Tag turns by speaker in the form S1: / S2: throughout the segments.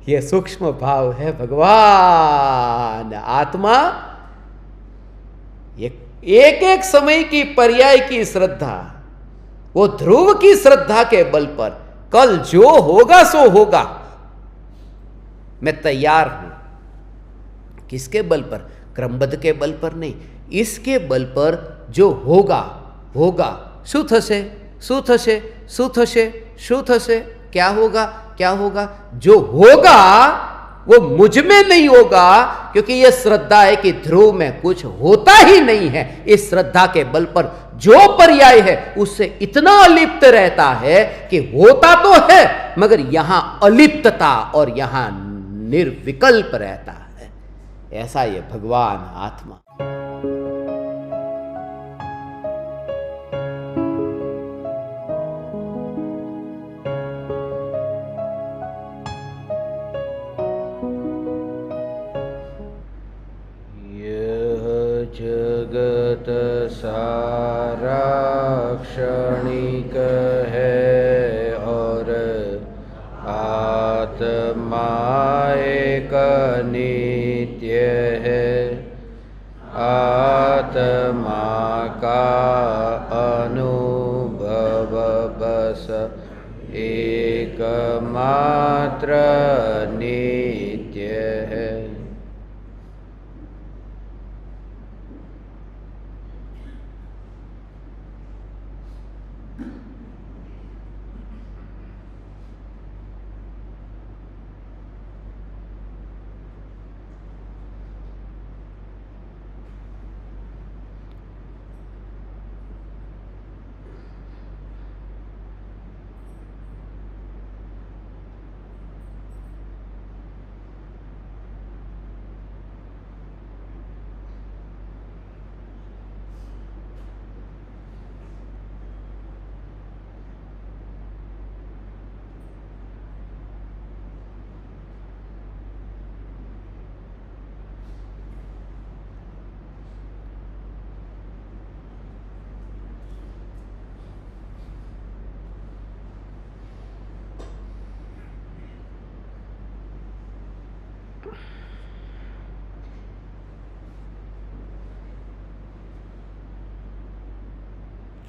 S1: ये सूक्ष्म भाव है भगवान। आत्मा एक एक समय की पर्याय की श्रद्धा, वो ध्रुव की श्रद्धा के बल पर कल जो होगा सो होगा, मैं तैयार हूं। किसके बल पर? क्रमबद्ध के बल पर नहीं, इसके बल पर जो होगा होगा। શું થશે? શું થશે? શું થશે? શું થશે? क्या होगा? क्या होगा? जो होगा वो मुझ में नहीं होगा, क्योंकि यह श्रद्धा है कि ध्रुव में कुछ होता ही नहीं है। इस श्रद्धा के बल पर जो पर्याय है उससे इतना अलिप्त रहता है कि होता तो है मगर यहां अलिप्तता और यहां निर्विकल्प रहता है। ऐसा ये भगवान आत्मा।
S2: जगत सारा क्षणिक है और आत्मा एक नित्य है। आत्मा का अनुभव बस एकमात्र नित्य है।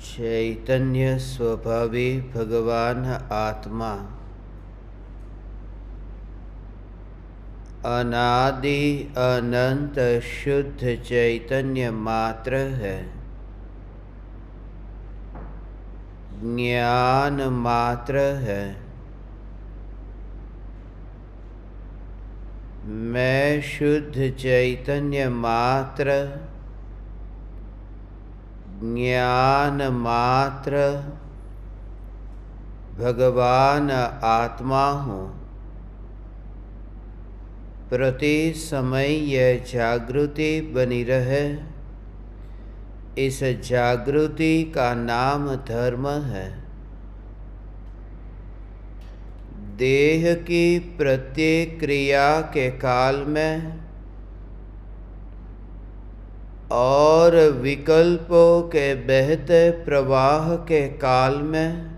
S2: चैतन्य स्वभावी भगवान आत्मा अनादि अनंत शुद्ध चैतन्य मात्र है, ज्ञान मात्र है। मैं शुद्ध चैतन्य मात्र, ज्ञान मात्र भगवान आत्मा हूँ। प्रति समय यह जागृति बनी रहे, इस जागृति का नाम धर्म है। देह की प्रत्येक क्रिया के काल में और विकल्पों के बहते प्रवाह के काल में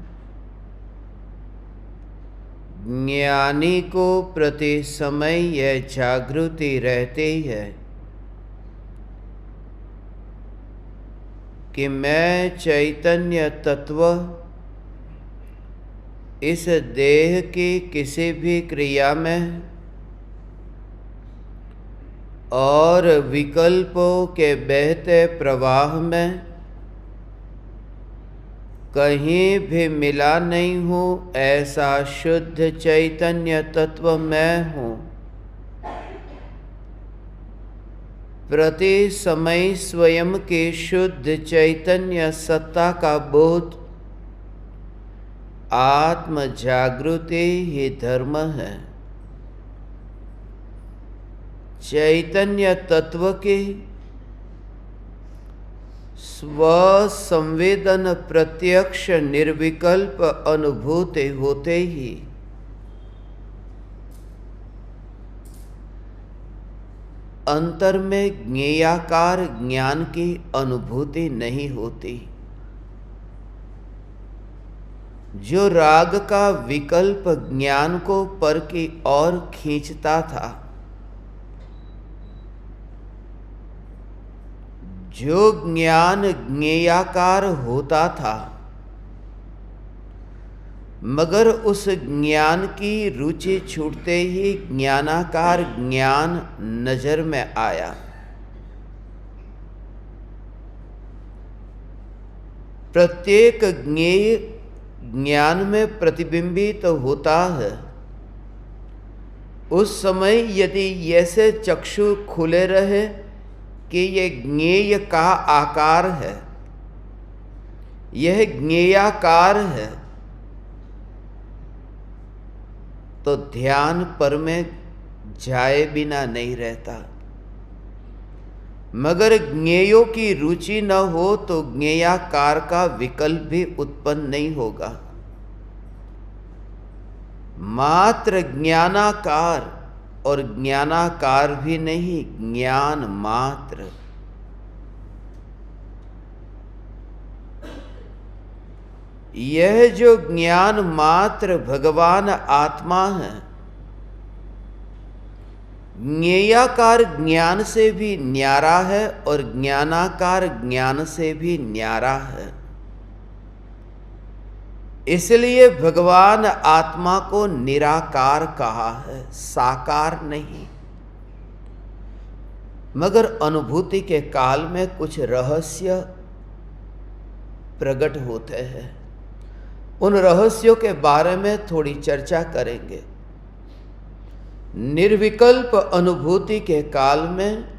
S2: ज्ञानी को प्रति समय यह जागृति रहती है कि मैं चैतन्य तत्व इस देह की किसी भी क्रिया में और विकल्पों के बहते प्रवाह में कहीं भी मिला नहीं हूँ। ऐसा शुद्ध चैतन्य तत्व मैं हूँ। प्रति समय स्वयं की शुद्ध चैतन्य सत्ता का बोध आत्म जागृति ही धर्म है। चैतन्य तत्व की स्व संवेदन प्रत्यक्ष निर्विकल्प अनुभूति होते ही अंतर में ज्ञेयाकार ज्ञान की अनुभूति नहीं होती। जो राग का विकल्प ज्ञान को पर की ओर खींचता था, जो ज्ञान ज्ञेयाकार होता था, मगर उस ज्ञान की रुचि छूटते ही ज्ञानाकार ज्ञान नजर में आया। प्रत्येक ज्ञेय ज्ञान में प्रतिबिंबित तो होता है। उस समय यदि ऐसे चक्षु खुले रहे कि ये ज्ञेय का आकार है, यह ज्ञेयाकार है, तो ध्यान पर में जाए बिना नहीं रहता। मगर ज्ञेयों की रुचि न हो तो ज्ञेयाकार का विकल्प भी उत्पन्न नहीं होगा। मात्र ज्ञानाकार और ज्ञानाकार भी नहीं, ज्ञान मात्र। यह जो ज्ञान मात्र भगवान आत्मा है, ज्ञेयाकार ज्ञान से भी न्यारा है और ज्ञानाकार ज्ञान से भी न्यारा है। इसलिए भगवान आत्मा को निराकार कहा है, साकार नहीं। मगर अनुभूति के काल में कुछ रहस्य प्रकट होते हैं। उन रहस्यों के बारे में थोड़ी चर्चा करेंगे। निर्विकल्प अनुभूति के काल में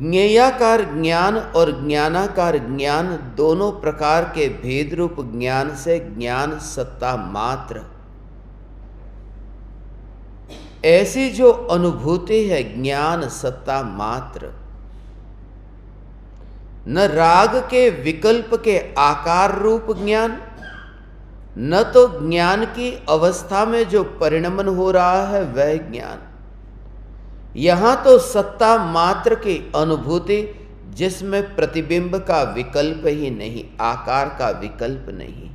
S2: ज्ञेयाकार ज्ञान और ज्ञानाकार ज्ञान दोनों प्रकार के भेद रूप ज्ञान से ज्ञान सत्ता मात्र, ऐसी जो अनुभूति है ज्ञान सत्ता मात्र, न राग के विकल्प के आकार रूप ज्ञान, न तो ज्ञान की अवस्था में जो परिणमन हो रहा है वह ज्ञान। यहां तो सत्ता मात्र की अनुभूति जिसमें प्रतिबिंब का विकल्प ही नहीं, आकार का विकल्प नहीं।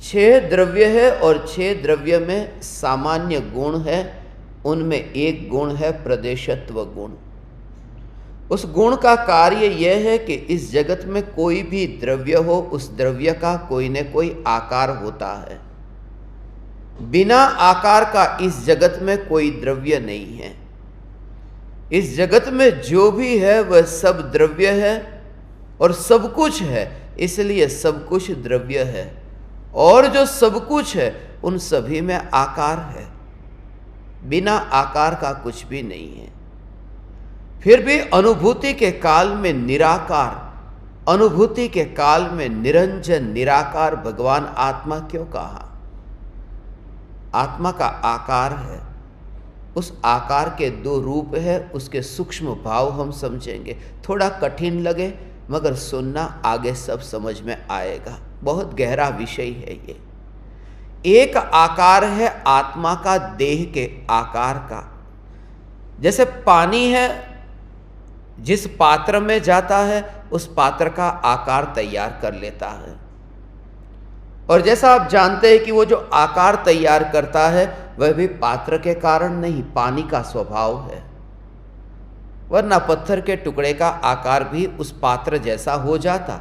S2: 6 द्रव्य है और 6 द्रव्य में सामान्य गुण है। उनमें एक गुण है प्रदेशत्व गुण। उस गुण का कार्य यह है कि इस जगत में कोई भी द्रव्य हो, उस द्रव्य का कोई न कोई आकार होता है। बिना आकार का इस जगत में कोई द्रव्य नहीं है। इस जगत में जो भी है वह सब द्रव्य है और सब कुछ है, इसलिए सब कुछ द्रव्य है। और जो सब कुछ है उन सभी में आकार है। बिना आकार का कुछ भी नहीं है। फिर भी अनुभूति के काल में निराकार, अनुभूति के काल में निरंजन निराकार भगवान आत्मा क्यों कहा? आत्मा का आकार है। उस आकार के 2 रूप है। उसके सूक्ष्म भाव हम समझेंगे। थोड़ा कठिन लगे मगर सुनना, आगे सब समझ में आएगा। बहुत गहरा विषय है ये। एक आकार है आत्मा का देह के आकार का। जैसे पानी है, जिस पात्र में जाता है उस पात्र का आकार तैयार कर लेता है। और जैसा आप जानते हैं कि वो जो आकार तैयार करता है वह भी पात्र के कारण नहीं, पानी का स्वभाव है। वरना पत्थर के टुकड़े का आकार भी उस पात्र जैसा हो जाता।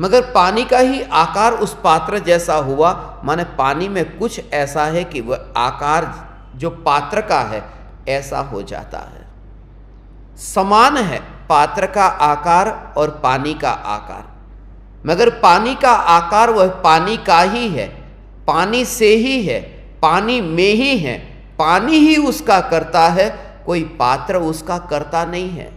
S2: मगर पानी का ही आकार उस पात्र जैसा हुआ, माने पानी में कुछ ऐसा है कि वह आकार जो पात्र का है ऐसा हो जाता है। समान है पात्र का आकार और पानी का आकार, मगर पानी का आकार वह पानी का ही है, पानी से ही है, पानी में ही है, पानी ही उसका करता है, कोई पात्र उसका करता नहीं है।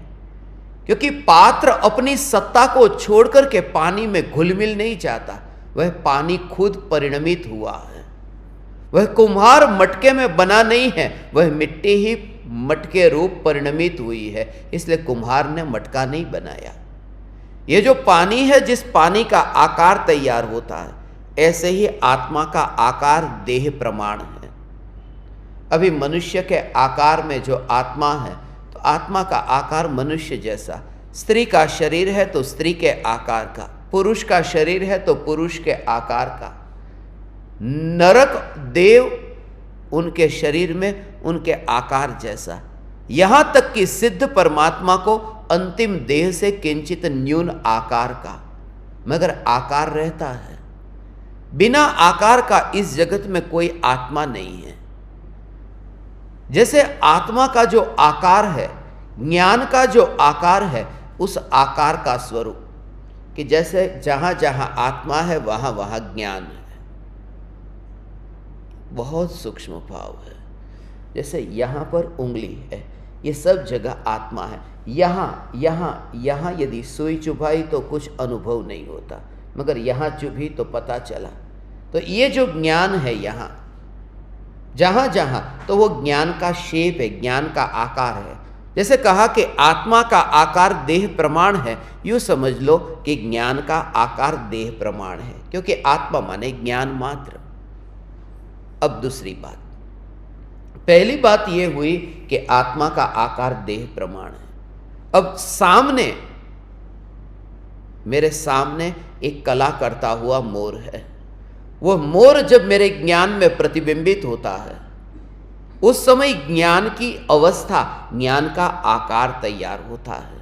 S2: क्योंकि पात्र अपनी सत्ता को छोड़कर के पानी में घुल मिल नहीं जाता। वह पानी खुद परिणमित हुआ है। वह कुम्हार मटके में बना नहीं है, वह मिट्टी ही मटके रूप परिणमित हुई है, इसलिए कुम्हार ने मटका नहीं बनाया। ये जो पानी है, जिस पानी का आकार तैयार होता है, ऐसे ही आत्मा का आकार देह प्रमाण है। अभी मनुष्य के आकार में जो आत्मा है, तो आत्मा का आकार मनुष्य जैसा। स्त्री का शरीर है तो स्त्री के आकार का, पुरुष का शरीर है तो पुरुष के आकार का, नरक देव उनके शरीर में उनके आकार जैसा, यहां तक कि सिद्ध परमात्मा को अंतिम देह से किंचित न्यून आकार का, मगर आकार रहता है। बिना आकार का इस जगत में कोई आत्मा नहीं है। जैसे आत्मा का जो आकार है, ज्ञान का जो आकार है, उस आकार का स्वरूप कि जैसे जहां जहां आत्मा है वहां वहां ज्ञान है। बहुत सूक्ष्म भाव है। जैसे यहां पर उंगली है, ये सब जगह आत्मा है। यहाँ यदि सुई चुभाई तो कुछ अनुभव नहीं होता, मगर यहाँ चुभी तो पता चला। तो ये जो ज्ञान है यहाँ जहाँ जहाँ, तो वो ज्ञान का शेप है, ज्ञान का आकार है। जैसे कहा कि आत्मा का आकार देह प्रमाण है, यूँ समझ लो कि ज्ञान का आकार देह प्रमाण है, क्योंकि आत्मा माने ज्ञान मात्र। अब दूसरी बात, पहली बात ये हुई कि आत्मा का आकार देह प्रमाण है। अब सामने, मेरे सामने एक कला करता हुआ मोर है। वो मोर जब मेरे ज्ञान में प्रतिबिंबित होता है, उस समय ज्ञान की अवस्था, ज्ञान का आकार तैयार होता है।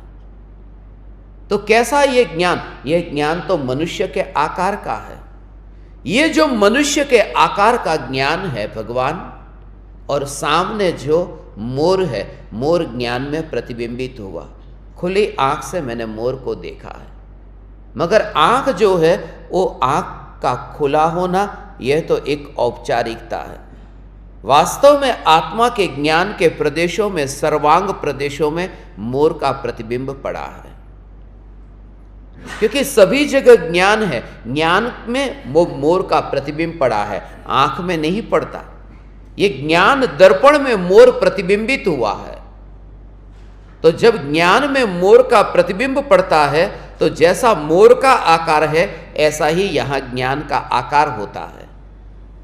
S2: तो कैसा ये ज्ञान? ये ज्ञान तो मनुष्य के आकार का है। ये जो मनुष्य के आकार का ज्ञान है भगवान, और सामने जो मोर है, मोर ज्ञान में प्रतिबिंबित हुआ। खुली आंख से मैंने मोर को देखा है, मगर आंख जो है वो आंख का खुला होना, यह तो एक औपचारिकता है। वास्तव में आत्मा के ज्ञान के प्रदेशों में, सर्वांग प्रदेशों में मोर का प्रतिबिंब पड़ा है, क्योंकि सभी जगह ज्ञान है। ज्ञान में वो मोर का प्रतिबिंब पड़ा है, आंख में नहीं पड़ता। ये ज्ञान दर्पण में मोर प्रतिबिंबित हुआ है। तो जब ज्ञान में मोर का प्रतिबिंब पड़ता है, तो जैसा मोर का आकार है, ऐसा ही यहां ज्ञान का आकार होता है।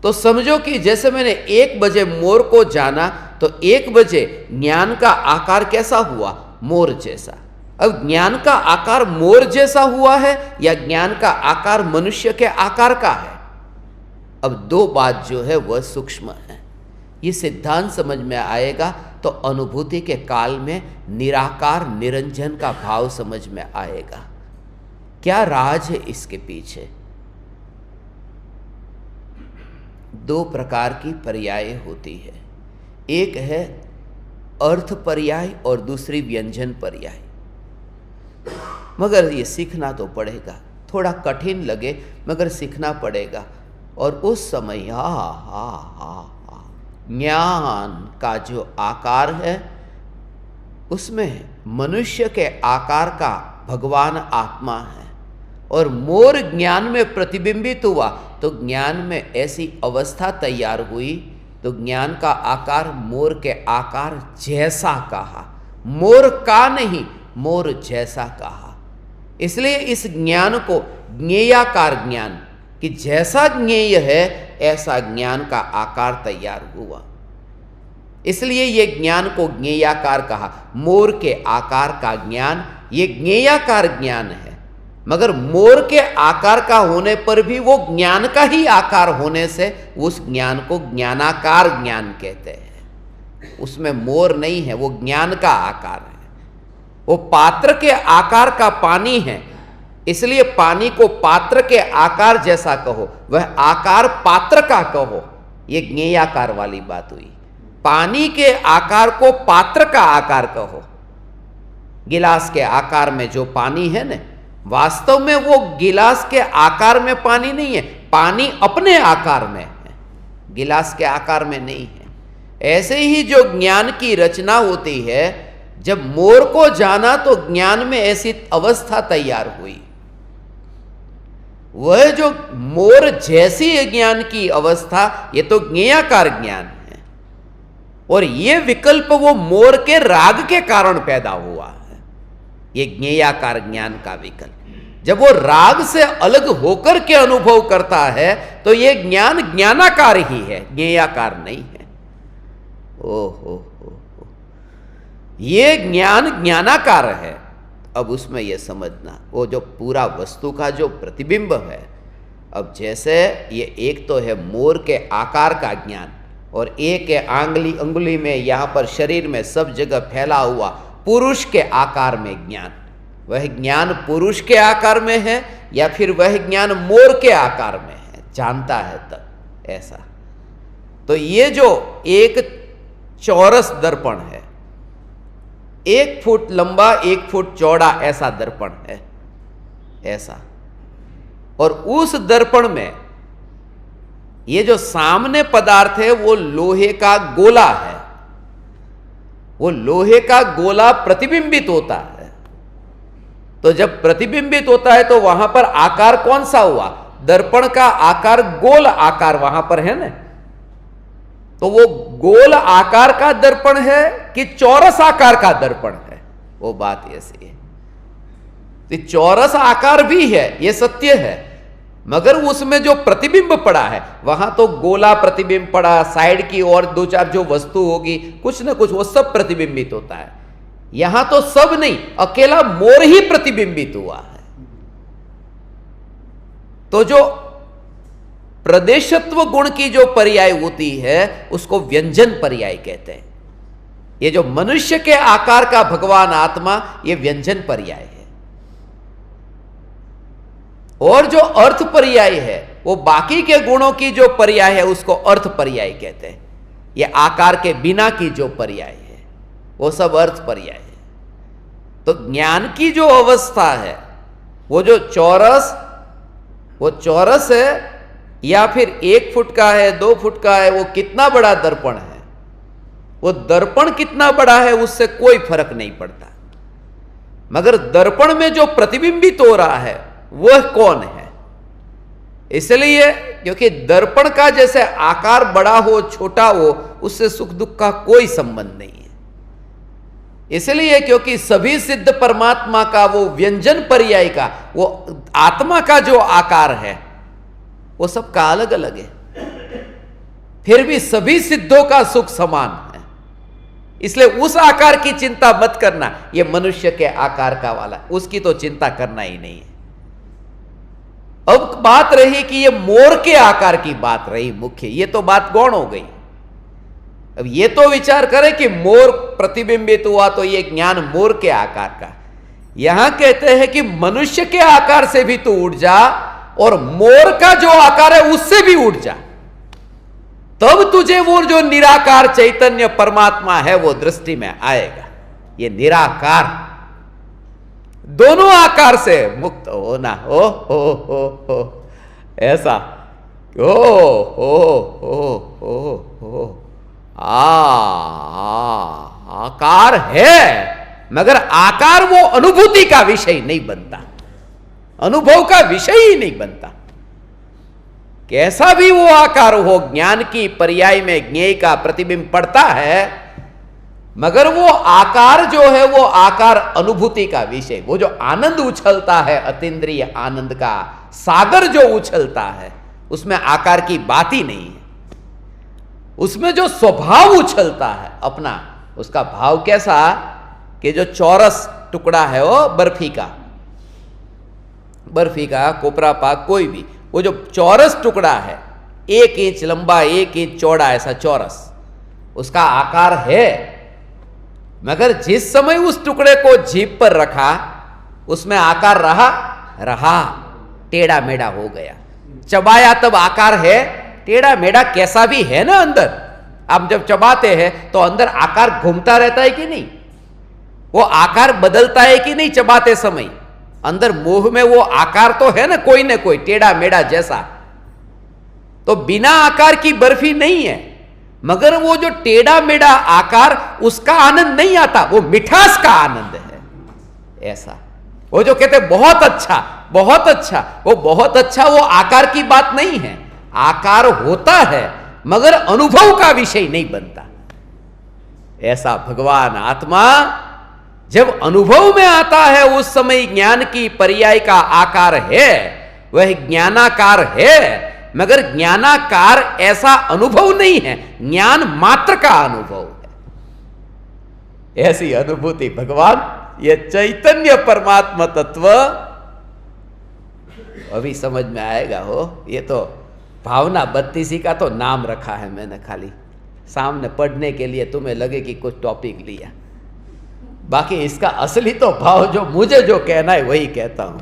S2: तो समझो कि जैसे मैंने 1 बजे मोर को जाना, तो 1 बजे ज्ञान का आकार कैसा हुआ? मोर जैसा। अब ज्ञान का आकार मोर जैसा हुआ है या ज्ञान का आकार मनुष्य के आकार का है? अब 2 बात जो है वह सूक्ष्म है। ये सिद्धांत समझ में आएगा तो अनुभूति के काल में निराकार निरंजन का भाव समझ में आएगा। क्या राज है इसके पीछे? 2 प्रकार की पर्याय होती है, एक है अर्थ पर्याय और दूसरी व्यंजन पर्याय। मगर ये सीखना तो पड़ेगा, थोड़ा कठिन लगे मगर सीखना पड़ेगा। और उस समय ज्ञान का जो आकार है, उसमें मनुष्य के आकार का भगवान आत्मा है, और मोर ज्ञान में प्रतिबिंबित हुआ तो ज्ञान में ऐसी अवस्था तैयार हुई, तो ज्ञान का आकार मोर के आकार जैसा कहा, मोर का नहीं, मोर जैसा कहा। इसलिए इस ज्ञान को ज्ञेयाकार ज्ञान, कि जैसा ज्ञेय है ऐसा ज्ञान का आकार तैयार हुआ। इसलिए ये ज्ञान को ज्ञेयाकार कहा। मोर के आकार का ज्ञान ये ज्ञेयाकार ज्ञान है, मगर मोर के आकार का होने पर भी वो ज्ञान का ही आकार होने से उस ज्ञान को ज्ञानाकार ज्ञान कहते हैं। उसमें मोर नहीं है, वो ज्ञान का आकार है। वो पात्र के आकार का पानी है, इसलिए पानी को पात्र के आकार जैसा कहो, वह आकार पात्र का कहो। ये ज्ञेयाकार वाली बात हुई। पानी के आकार को पात्र का आकार कहो। गिलास के आकार में जो पानी है ना, वास्तव में वो गिलास के आकार में पानी नहीं है, पानी अपने आकार में है, गिलास के आकार में नहीं है। ऐसे ही जो ज्ञान की रचना होती है, जब मोर को जाना तो ज्ञान में ऐसी अवस्था तैयार हुई। वह जो मोर जैसी ज्ञान की अवस्था, ये तो ज्ञेयाकार ज्ञान है, और ये विकल्प वो मोर के राग के कारण पैदा हुआ है। ये ज्ञेयाकार ज्ञान का विकल्प, जब वो राग से अलग होकर के अनुभव करता है तो ये ज्ञान ज्ञानाकार ही है, ज्ञेयाकार नहीं है। ओहो, ये ज्ञान ज्ञानाकार है, अब उसमें यह समझना, वो जो पूरा वस्तु का जो प्रतिबिंब है, अब जैसे ये एक तो है मोर के आकार का ज्ञान और एक है अंगुली में यहाँ पर शरीर में सब जगह फैला हुआ पुरुष के आकार में ज्ञान। वह ज्ञान पुरुष के आकार में है या फिर वह ज्ञान मोर के आकार में है, जानता है तब ऐसा। तो ये जो एक चौरस दर्पण है, 1 फुट लंबा 1 फुट चौड़ा ऐसा दर्पण है, ऐसा। और उस दर्पण में ये जो सामने पदार्थ है वो लोहे का गोला है। वो लोहे का गोला प्रतिबिंबित होता है। तो जब प्रतिबिंबित होता है तो वहां पर आकार कौन सा हुआ? दर्पण का आकार गोल आकार वहां पर है ना। तो वो गोल आकार का दर्पण है कि चौरस आकार का दर्पण है, वो बात ऐसी है। तो चौरस आकार भी है, ये सत्य है, मगर उसमें जो प्रतिबिंब पड़ा है वहां तो गोला प्रतिबिंब पड़ा, साइड की और 2-4 जो वस्तु होगी कुछ ना कुछ वो सब प्रतिबिंबित होता है। यहां तो सब नहीं, अकेला मोर ही प्रतिबिंबित हुआ है। तो जो प्रदेशत्व गुण की जो पर्याय होती है उसको व्यंजन पर्याय कहते हैं। ये जो मनुष्य के आकार का भगवान आत्मा, ये व्यंजन पर्याय है। और जो अर्थ पर्याय है वो बाकी के गुणों की जो पर्याय है उसको अर्थ पर्याय कहते हैं। ये आकार के बिना की जो पर्याय है वो सब अर्थ पर्याय है। तो ज्ञान की जो अवस्था है वो जो चौरस, वो चौरस है या फिर 1 फुट का है, 2 फुट का है, वो कितना बड़ा दर्पण है, वो दर्पण कितना बड़ा है उससे कोई फर्क नहीं पड़ता। मगर दर्पण में जो प्रतिबिंबित हो रहा है वह कौन है? इसलिए क्योंकि दर्पण का जैसे आकार बड़ा हो छोटा हो उससे सुख दुख का कोई संबंध नहीं है। इसलिए क्योंकि सभी सिद्ध परमात्मा का वो व्यंजन पर्याय का, वो आत्मा का जो आकार है वो सबका अलग अलग है, फिर भी सभी सिद्धों का सुख समान है। इसलिए उस आकार की चिंता मत करना, ये मनुष्य के आकार का वाला, उसकी तो चिंता करना ही नहीं है। अब बात रही कि ये मोर के आकार की बात रही मुख्य, ये तो बात गौण हो गई। अब ये तो विचार करें कि मोर प्रतिबिंबित हुआ तो ये ज्ञान मोर के आकार का। यहां कहते हैं कि मनुष्य के आकार से भी तू उठ जा और मोर का जो आकार है उससे भी उठ जा, तब तुझे वो जो निराकार चैतन्य परमात्मा है वो दृष्टि में आएगा। ये निराकार दोनों आकार से मुक्त होना, हो ऐसा, हो आकार है, मगर आकार वो अनुभूति का विषय नहीं बनता, अनुभव का विषय ही नहीं बनता। कैसा भी वो आकार हो, ज्ञान की पर्याय में ज्ञेय का प्रतिबिंब पड़ता है, मगर वो आकार जो है वो आकार अनुभूति का विषय। वो जो आनंद उछलता है, अतीन्द्रिय आनंद का सागर जो उछलता है, उसमें आकार की बात ही नहीं है। उसमें जो स्वभाव उछलता है अपना, उसका भाव कैसा कि जो चौरस टुकड़ा है वो बर्फी का कोपरा पाक कोई भी, वो जो चौरस टुकड़ा है 1 इंच लंबा 1 इंच चौड़ा ऐसा चौरस उसका आकार है, मगर जिस समय उस टुकड़े को जीभ पर रखा उसमें आकार रहा टेढ़ा मेढ़ा हो गया। चबाया तब आकार है, टेढ़ा मेढ़ा कैसा भी है ना अंदर। आप जब चबाते हैं तो अंदर आकार घूमता रहता है कि नहीं, वो आकार बदलता है कि नहीं चबाते समय, अंदर मुंह में वो आकार तो है ना कोई टेढ़ा मेढ़ा जैसा। तो बिना आकार की बर्फी नहीं है, मगर वो जो टेढ़ा मेढ़ा आकार उसका आनंद नहीं आता, वो मिठास का आनंद है। ऐसा वो जो कहते बहुत अच्छा बहुत अच्छा, वो बहुत अच्छा वो आकार की बात नहीं है, आकार होता है मगर अनुभव का विषय नहीं बनता। ऐसा भगवान आत्मा जब अनुभव में आता है उस समय ज्ञान की पर्याय का आकार है, वह ज्ञानाकार है, मगर ज्ञानाकार ऐसा अनुभव नहीं है, ज्ञान मात्र का अनुभव है। ऐसी अनुभूति भगवान
S1: ये चैतन्य परमात्मा तत्व अभी समझ में आएगा हो। ये तो भावना 32 का तो नाम रखा है मैंने, खाली सामने पढ़ने के लिए, तुम्हें लगे कि कुछ टॉपिक लिया, बाकी इसका असली तो भाव जो मुझे जो कहना है वही कहता हूं।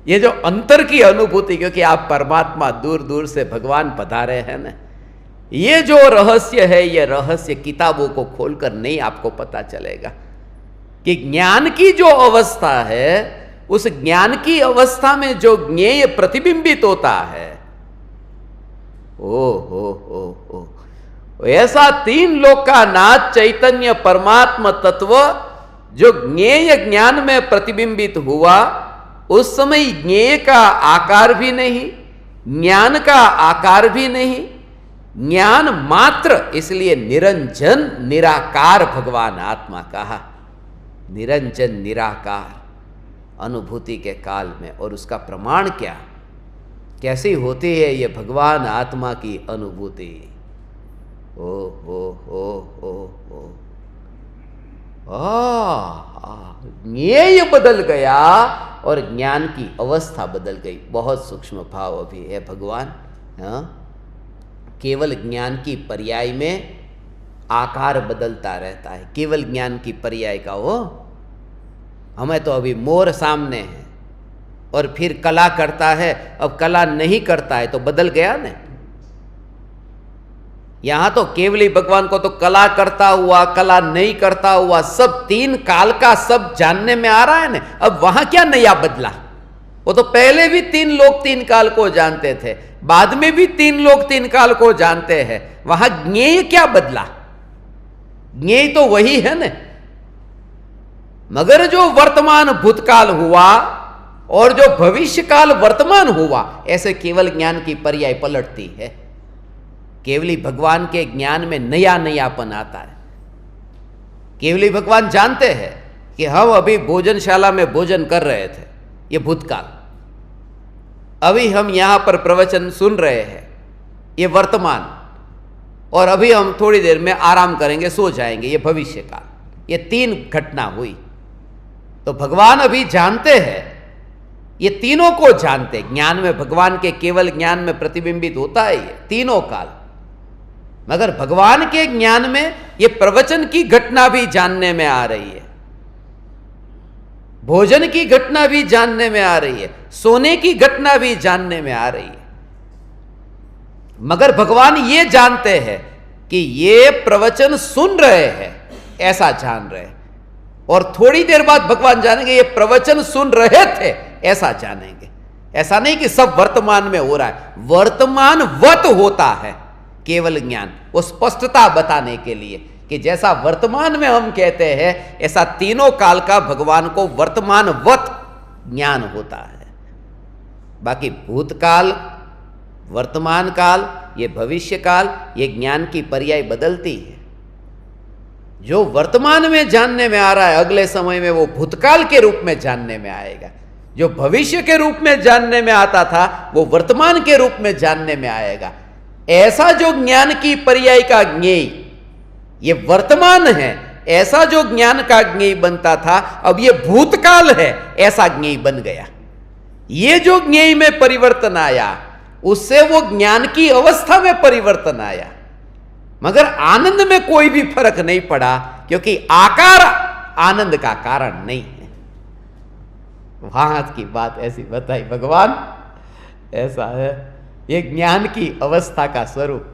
S1: ये जो अंतर की अनुभूति, क्योंकि आप परमात्मा दूर दूर से भगवान पधारे हैं ना, ये जो रहस्य है, ये रहस्य किताबों को खोलकर नहीं आपको पता चलेगा कि ज्ञान की जो अवस्था है, उस ज्ञान की अवस्था में जो ज्ञेय प्रतिबिंबित होता है, ओ ऐसा 3 लोक का नाथ चैतन्य परमात्मा तत्व जो ज्ञेय ज्ञान में प्रतिबिंबित हुआ, उस समय ज्ञेय का आकार भी नहीं, ज्ञान का आकार भी नहीं, ज्ञान मात्र, इसलिए निरंजन निराकार भगवान आत्मा कहा। निरंजन निराकार अनुभूति के काल में। और उसका प्रमाण क्या, कैसी होती है ये भगवान आत्मा की अनुभूति? ओ ज्ञेय बदल गया और ज्ञान की अवस्था बदल गई। बहुत सूक्ष्म भाव अभी है भगवान। हाँ, केवल ज्ञान की पर्याय में आकार बदलता रहता है, केवल ज्ञान की पर्याय का। वो हमें तो अभी मोर सामने है और फिर कला करता है, अब कला नहीं करता है तो बदल गया ना। यहां तो केवली भगवान को तो कला करता हुआ, कला नहीं करता हुआ, सब 3 काल का सब जानने में आ रहा है ना। अब वहां क्या नया बदला? वो तो पहले भी 3 लोक 3 काल को जानते थे, बाद में भी 3 लोक 3 काल को जानते हैं। वहां ज्ञेय क्या बदला? ज्ञेय तो वही है ना। मगर जो वर्तमान भूतकाल हुआ और जो भविष्य काल वर्तमान हुआ, ऐसे केवल ज्ञान की पर्याय पलटती है। केवली भगवान के ज्ञान में नया नयापन आता है। केवली भगवान जानते हैं कि हम अभी भोजनशाला में भोजन कर रहे थे, ये भूतकाल। अभी हम यहां पर प्रवचन सुन रहे हैं, ये वर्तमान। और अभी हम थोड़ी देर में आराम करेंगे, सो जाएंगे, ये भविष्य काल। ये 3 घटना हुई। तो भगवान अभी जानते हैं, ये तीनों को जानते। ज्ञान में भगवान के केवल ज्ञान में प्रतिबिंबित होता है ये तीनों काल। मगर भगवान के ज्ञान में ये प्रवचन की घटना भी जानने में आ रही है, भोजन की घटना भी जानने में आ रही है, सोने की घटना भी जानने में आ रही है। मगर भगवान ये जानते हैं कि ये प्रवचन सुन रहे हैं, ऐसा जान रहे हैं। और थोड़ी देर बाद भगवान जानेंगे ये प्रवचन सुन रहे थे, ऐसा जानेंगे। ऐसा नहीं कि सब वर्तमान में हो रहा है, वर्तमान वत होता है केवल ज्ञान। वो स्पष्टता बताने के लिए कि जैसा वर्तमान में हम कहते हैं, ऐसा तीनों काल का भगवान को वर्तमान वत ज्ञान होता है। बाकी भूतकाल, वर्तमान काल, ये भविष्य काल, ये ज्ञान की पर्याय बदलती है। जो वर्तमान में जानने में आ रहा है, अगले समय में वो भूतकाल के रूप में जानने में आएगा। जो भविष्य के रूप में जानने में आता था, वो वर्तमान के रूप में जानने में आएगा। ऐसा जो ज्ञान की पर्याय का ज्ञेय ये वर्तमान है, ऐसा जो ज्ञान का ज्ञेय बनता था, अब ये भूतकाल है, ऐसा ज्ञेय बन गया। ये जो ज्ञेय में परिवर्तन आया, उससे वो ज्ञान की अवस्था में परिवर्तन आया। मगर आनंद में कोई भी फर्क नहीं पड़ा, क्योंकि आकार आनंद का कारण नहीं है। वहां की बात ऐसी बताई भगवान, ऐसा है ये ज्ञान की अवस्था का स्वरूप।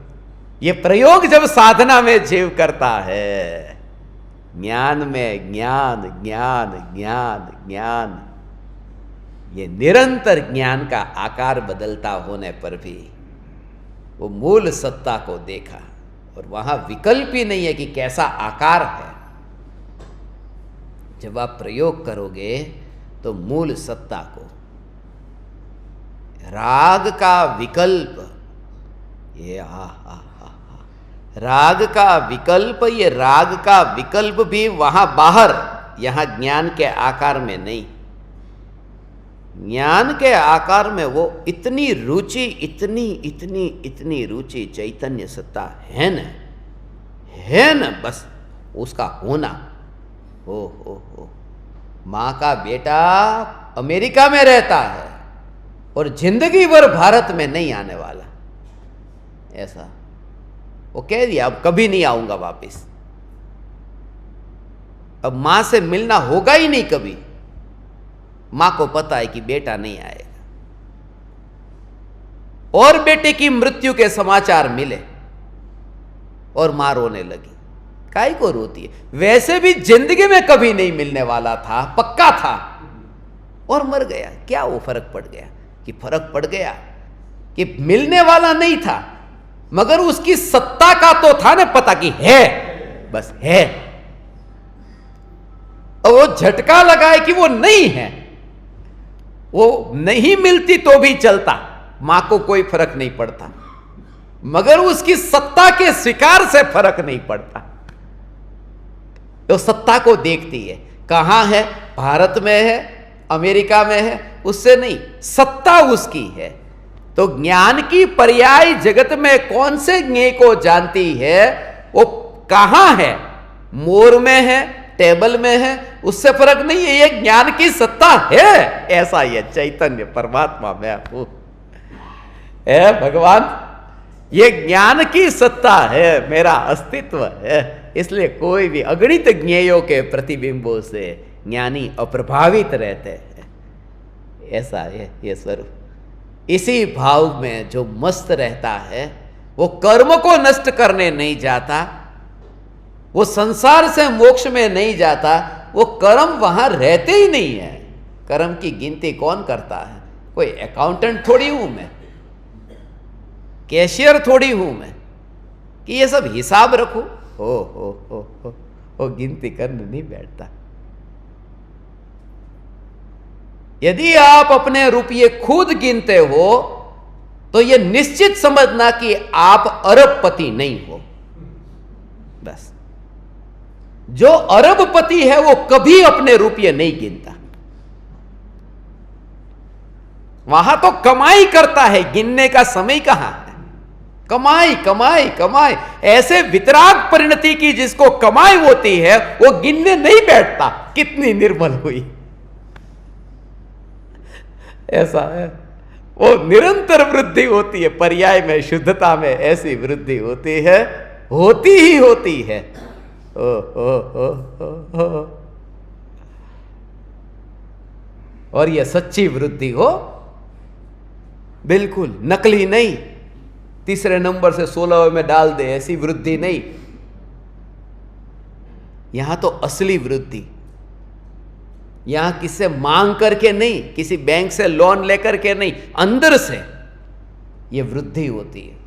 S1: ये प्रयोग जब साधना में जीव करता है, ज्ञान में ज्ञान ज्ञान ज्ञान ज्ञान, ये निरंतर ज्ञान का आकार बदलता होने पर भी वो मूल सत्ता को देखा। और वहां विकल्प ही नहीं है कि कैसा आकार है। जब आप प्रयोग करोगे तो मूल सत्ता को, राग का विकल्प, ये राग का विकल्प, ये राग का विकल्प भी वहां बाहर, यहां ज्ञान के आकार में नहीं। ज्ञान के आकार में वो इतनी रुचि, इतनी इतनी इतनी रुचि चैतन्य सत्ता है न, बस उसका होना। हो
S2: मां का बेटा अमेरिका में रहता है और जिंदगी भर भारत में नहीं आने वाला, ऐसा वो कह दिया अब कभी नहीं आऊंगा वापस। अब मां से मिलना होगा ही नहीं कभी। मां को पता है कि बेटा नहीं आएगा, और बेटे की मृत्यु के समाचार मिले और मां रोने लगी। काहे को रोती है? वैसे भी जिंदगी में कभी नहीं मिलने वाला था, पक्का था, और मर गया। क्या वो फर्क पड़ गया? कि फर्क पड़ गया कि मिलने वाला नहीं था, मगर उसकी सत्ता का तो था ना पता कि है, बस है। और वो झटका लगाए कि वो नहीं है, वो नहीं मिलती तो भी चलता, मां को कोई फर्क नहीं पड़ता, मगर उसकी सत्ता के स्वीकार से फर्क नहीं पड़ता। तो सत्ता को देखती है, कहां है, भारत में है, अमेरिका में है, उससे नहीं, सत्ता उसकी है। तो ज्ञान की पर्याय जगत में कौन से ज्ञेय को जानती है? वो कहां है, मोर में है, टेबल में है, उससे फर्क नहीं है, ये ज्ञान की सत्ता है। ऐसा ये चैतन्य परमात्मा में हूं, है भगवान, ये ज्ञान की सत्ता है, मेरा अस्तित्व है। इसलिए कोई भी अगणित ज्ञेयों के प्रतिबिंबों से ज्ञानी अप्रभावित रहते हैं। ऐसा है ये स्वरूप। इसी भाव में जो मस्त रहता है, वो कर्म को नष्ट करने नहीं जाता, वो संसार से मोक्ष में नहीं जाता, वो कर्म वहां रहते ही नहीं है। कर्म की गिनती कौन करता है? कोई अकाउंटेंट थोड़ी हूं मैं, कैशियर थोड़ी हूं मैं कि ये सब हिसाब रखूं। हो गिनती करने नहीं बैठता। यदि आप अपने रुपये खुद गिनते हो तो यह निश्चित समझना कि आप अरबपति नहीं हो। बस जो अरबपति है वो कभी अपने रुपये नहीं गिनता, वहां तो कमाई करता है, गिनने का समय कहां है? कमाई कमाई कमाई, ऐसे वितराग परिणति की जिसको कमाई होती है वो गिनने नहीं बैठता कितनी निर्मल हुई। ऐसा है, वो निरंतर वृद्धि होती है, पर्याय में, शुद्धता में ऐसी वृद्धि होती है, होती ही होती है। ओ। और यह सच्ची वृद्धि हो, बिल्कुल नकली नहीं, तीसरे नंबर से 16वें में डाल दे, ऐसी वृद्धि नहीं। यहां तो असली वृद्धि, यहां किससे मांग करके नहीं, किसी बैंक से लोन लेकर के नहीं, अंदर से यह वृद्धि होती है।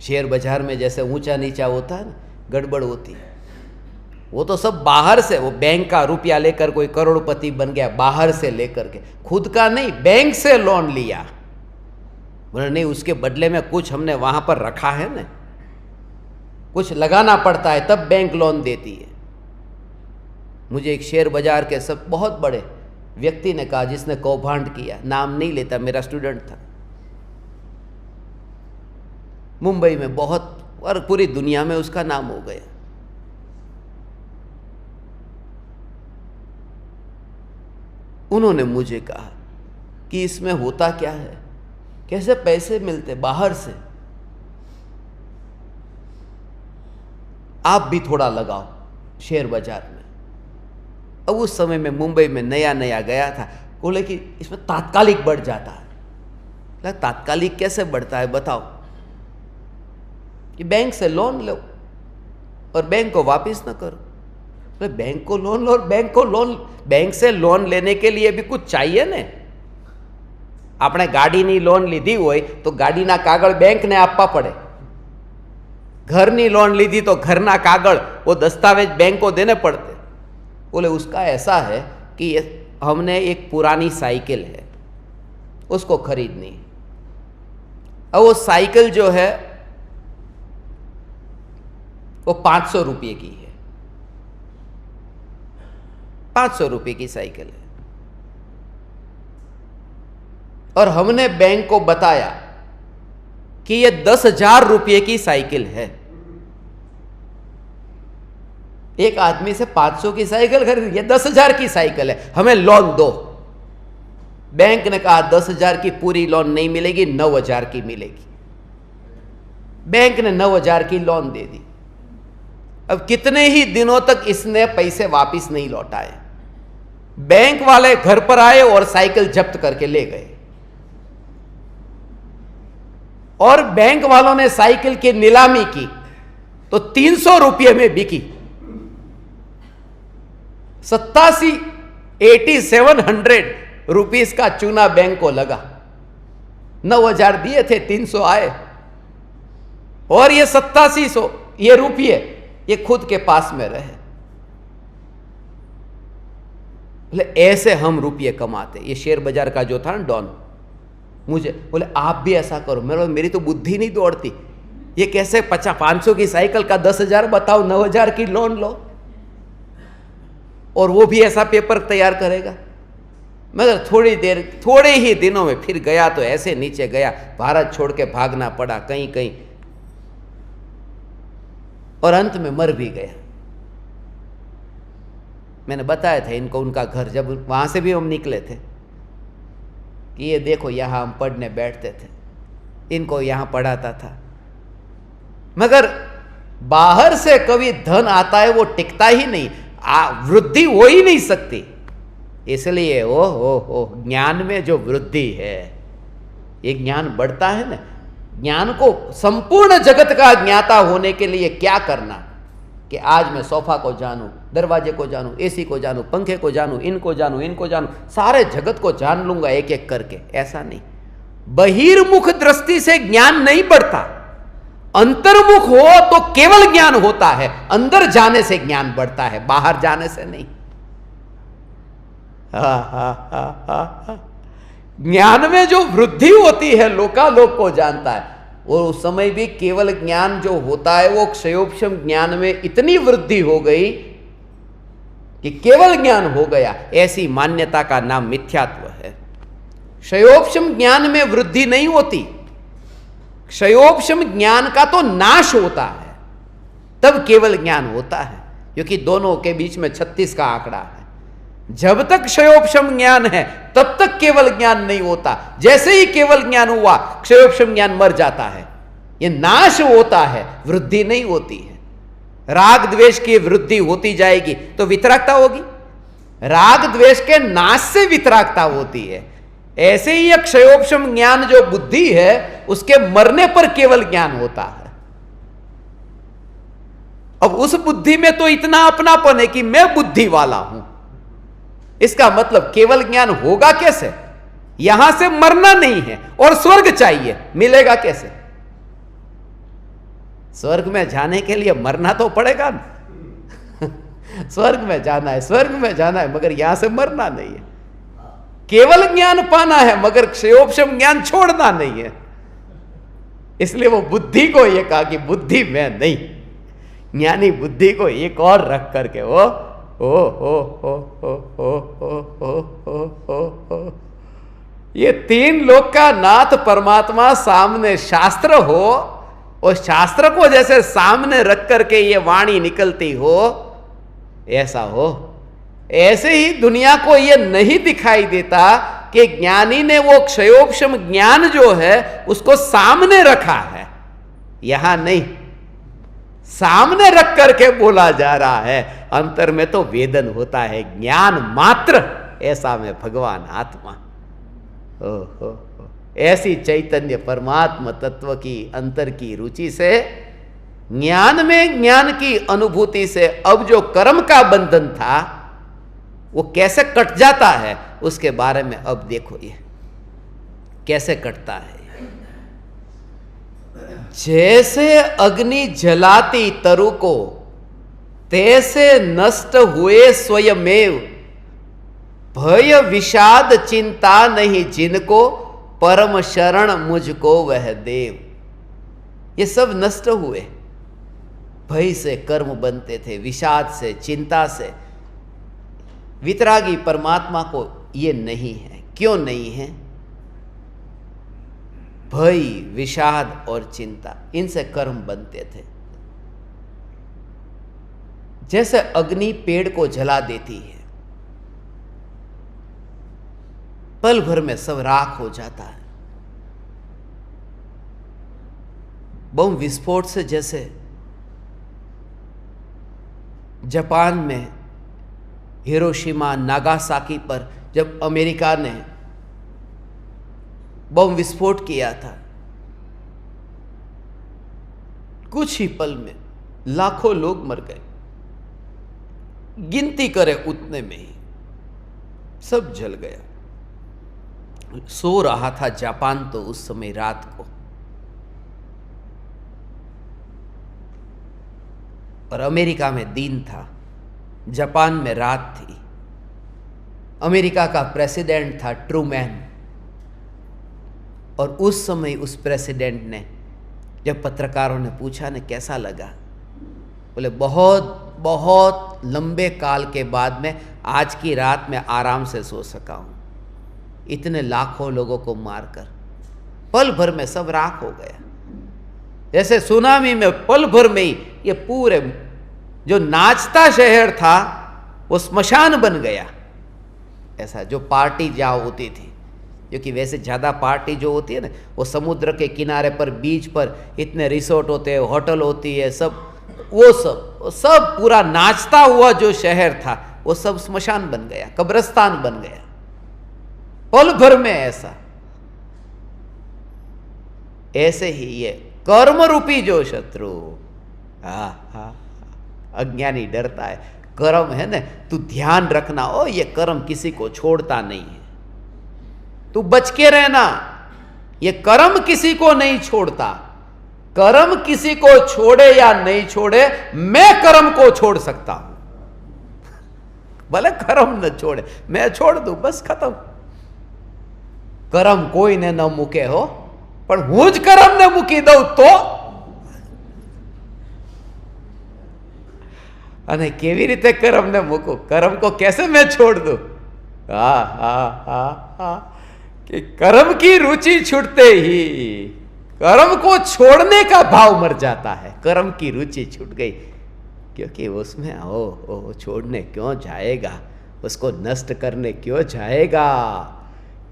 S2: शेयर बाजार में जैसे ऊंचा नीचा होता है ना, गड़बड़ होती है, वो तो सब बाहर से, वो बैंक का रुपया लेकर कोई करोड़पति बन गया, बाहर से लेकर के, खुद का नहीं, बैंक से लोन लिया, बोले नहीं उसके बदले में कुछ हमने वहां पर रखा है ना, कुछ लगाना पड़ता है तब बैंक लोन देती है। मुझे एक शेयर बाजार के सब बहुत बड़े व्यक्ति ने कहा, जिसने कौभांड किया, नाम नहीं लेता, मेरा स्टूडेंट था, मुंबई में बहुत, और पूरी दुनिया में उसका नाम हो गया। उन्होंने मुझे कहा कि इसमें होता क्या है, कैसे पैसे मिलते बाहर से, आप भी थोड़ा लगाओ शेयर बाजार में। अब उस समय में मुंबई में नया नया गया था, बोले कि इसमें तात्कालिक बढ़ जाता है। तात्कालिक कैसे बढ़ता है बताओ? कि बैंक से लोन लो और बैंक को वापस ना करो। तो बैंक को लोन लो और बैंक से लोन लेने के लिए भी कुछ चाहिए ने। આપણે ગાડીની લોન લીધી હોય તો ગાડીના કાગળ બેંકને આપવા પડે, ઘરની લોન લીધી तो घरना कागड़, वो दस्तावेज बैंक को देने पड़ते। बोले उसका ऐसा है कि हमने एक पुरानी साइकिल है, उसको खरीदनी, और वो साइकिल जो है वो 500 रुपये की है, 500 रुपये की साइकिल है, और हमने बैंक को बताया कि ये 10,000 रुपये की साइकिल है। एक आदमी से 500 की साइकिल खरीदी, ये 10,000 की साइकिल है, हमें लोन दो। बैंक ने कहा 10,000 की पूरी लोन नहीं मिलेगी, 9,000 की मिलेगी। बैंक ने 9,000 की लोन दे दी। अब कितने ही दिनों तक इसने पैसे वापस नहीं लौटाए। बैंक वाले घर पर आए और साइकिल जब्त करके ले गए, और बैंक वालों ने साइकिल की नीलामी की तो 300 रुपये में बिकी। 87,700 रुपीस का चूना बैंक को लगा। 9,000 दिए थे, 300 आए, और ये 8700 ये रुपये ये खुद के पास में रहे। बोले ऐसे हम रुपये कमाते। ये शेयर बाजार का जो था ना डॉन, मुझे बोले आप भी ऐसा करो। मेरी तो बुद्धि नहीं दौड़ती, ये कैसे 500 की साइकिल का 10,000 बताओ, 9,000 की लोन लो, और वो भी ऐसा पेपर तैयार करेगा। मगर थोड़े ही दिनों में फिर गया तो ऐसे नीचे गया, भारत छोड़ के भागना पड़ा कहीं कहीं, और अंत में मर भी गया। मैंने बताया था इनको उनका घर, जब वहां से भी हम निकले थे कि ये देखो यहां हम पढ़ने बैठते थे, इनको यहां पढ़ाता था। मगर बाहर से कभी धन आता है वो टिकता ही नहीं, वृद्धि हो ही नहीं सकती। इसलिए ओ ज्ञान में जो वृद्धि है, ये ज्ञान बढ़ता है ना। ज्ञान को संपूर्ण जगत का ज्ञाता होने के लिए क्या करना, कि आज मैं सोफा को जानूं, दरवाजे को जानूं, एसी को जानूं, पंखे को जानूं, इनको जानूं, सारे जगत को जान लूंगा एक एक करके। ऐसा नहीं, बहिर्मुख दृष्टि से ज्ञान नहीं बढ़ता। अंतर्मुख हो तो केवल ज्ञान होता है, अंदर जाने से ज्ञान बढ़ता है, बाहर जाने से नहीं। ज्ञान में जो वृद्धि होती है लोकालोक को जानता है, और उस समय भी केवल ज्ञान जो होता है वो क्षयोपशम ज्ञान में इतनी वृद्धि हो गई कि केवल ज्ञान हो गया। ऐसी मान्यता का नाम मिथ्यात्व है। क्षयोपशम ज्ञान में वृद्धि नहीं होती, क्षयोपशम ज्ञान का तो नाश होता है, तब केवल ज्ञान होता है, क्योंकि दोनों के बीच में 36 का आंकड़ा है। जब तक क्षयोपशम ज्ञान है तब तक केवल ज्ञान नहीं होता। जैसे ही केवल ज्ञान हुआ क्षयोपशम ज्ञान मर जाता है, ये नाश होता है, वृद्धि नहीं होती है। राग द्वेष की वृद्धि होती जाएगी तो वितरागता होगी, राग द्वेष के नाश से वितरागता होती है। ऐसे ही एक क्षयोपशम ज्ञान जो बुद्धि है, उसके मरने पर केवल ज्ञान होता है। अब उस बुद्धि में तो इतना अपनापन है कि मैं बुद्धि वाला हूं। इसका मतलब केवल ज्ञान होगा कैसे? यहां से मरना नहीं है और स्वर्ग चाहिए, मिलेगा कैसे? स्वर्ग में जाने के लिए मरना तो पड़ेगा ना। स्वर्ग में जाना है, स्वर्ग में जाना है, मगर यहां से मरना नहीं है। केवल ज्ञान पाना है, मगर क्षयोपशम ज्ञान छोड़ना नहीं है। इसलिए वो बुद्धि को ये कहा कि बुद्धि में नहीं, ज्ञानी बुद्धि को एक और रख करके ये तीन लोक का नाथ परमात्मा सामने शास्त्र हो, और शास्त्र को जैसे सामने रख करके ये वाणी निकलती हो, ऐसा हो। ऐसे ही दुनिया को ये नहीं दिखाई देता कि ज्ञानी ने वो क्षयोपशम ज्ञान जो है उसको सामने रखा है। यहां नहीं, सामने रख करके बोला जा रहा है, अंतर में तो वेदन होता है, ज्ञान मात्र। ऐसा में भगवान आत्मा, ओहो, ऐसी चैतन्य परमात्मा तत्व की अंतर की रुचि से, ज्ञान में ज्ञान की अनुभूति से अब जो कर्म का बंधन था वो कैसे कट जाता है, उसके बारे में अब देखो ये कैसे कटता है। जैसे अग्नि जलाती तरु को, तैसे नष्ट हुए स्वयमेव। भय विषाद चिंता नहीं जिनको, परम शरण मुझको वह देव। ये सब नष्ट हुए। भय से कर्म बनते थे, विषाद से, चिंता से। वितरागी परमात्मा को ये नहीं है। क्यों नहीं है? भय, विषाद और चिंता, इनसे कर्म बनते थे। जैसे अग्नि पेड़ को जला देती है, पल भर में सब राख हो जाता है। बम विस्फोट से जैसे जापान में हिरोशिमा नागासाकी पर जब अमेरिका ने बम विस्फोट किया था, कुछ ही पल में लाखों लोग मर गए, गिनती करे उतने में ही सब जल गया। सो रहा था जापान तो उस समय रात को, और अमेरिका में दिन था, जापान में रात थी। अमेरिका का प्रेसिडेंट था ट्रूमैन, और उस समय उस प्रेसिडेंट ने, जब पत्रकारों ने पूछा ने कैसा लगा, बोले बहुत बहुत लंबे काल के बाद में आज की रात में आराम से सो सका हूं, इतने लाखों लोगों को मारकर पल भर में सब राख हो गया। जैसे सुनामी में पल भर में ही ये पूरे जो नाचता शहर था वो स्मशान बन गया। ऐसा जो पार्टी जहाँ होती थी, क्योंकि वैसे ज़्यादा पार्टी जो होती है ना वो समुद्र के किनारे पर, बीच पर इतने रिसोर्ट होते हैं, होटल होती है, सब वो सब पूरा नाचता हुआ जो शहर था वो सब स्मशान बन गया, कब्रिस्तान बन गया पल भर में। ऐसे ही ये कर्म रूपी जो शत्रु, अज्ञानी डरता है, कर्म है ना, तू ध्यान रखना, ओ ये कर्म किसी को छोड़ता नहीं है, तू बच के रहना, ये कर्म किसी को नहीं छोड़ता। कर्म किसी को छोड़े या नहीं छोड़े, मैं कर्म को छोड़ सकता हूं। भले कर्म न छोड़े, मैं छोड़ दूं, बस खत्म। कर्म कोई ने न मूके हो, पर હું જ कर्म ने મૂકી દઉં તો, અને કેવી રીતે कर्म ने મૂકું, कर्म को कैसे मैं छोड़ दूं? कि कर्म की रुचि छूटते ही कर्म को छोड़ने का भाव मर जाता है। कर्म की रुचि छूट गई, क्योंकि उसमें ओ छोड़ने क्यों जाएगा, उसको नष्ट करने क्यों जाएगा,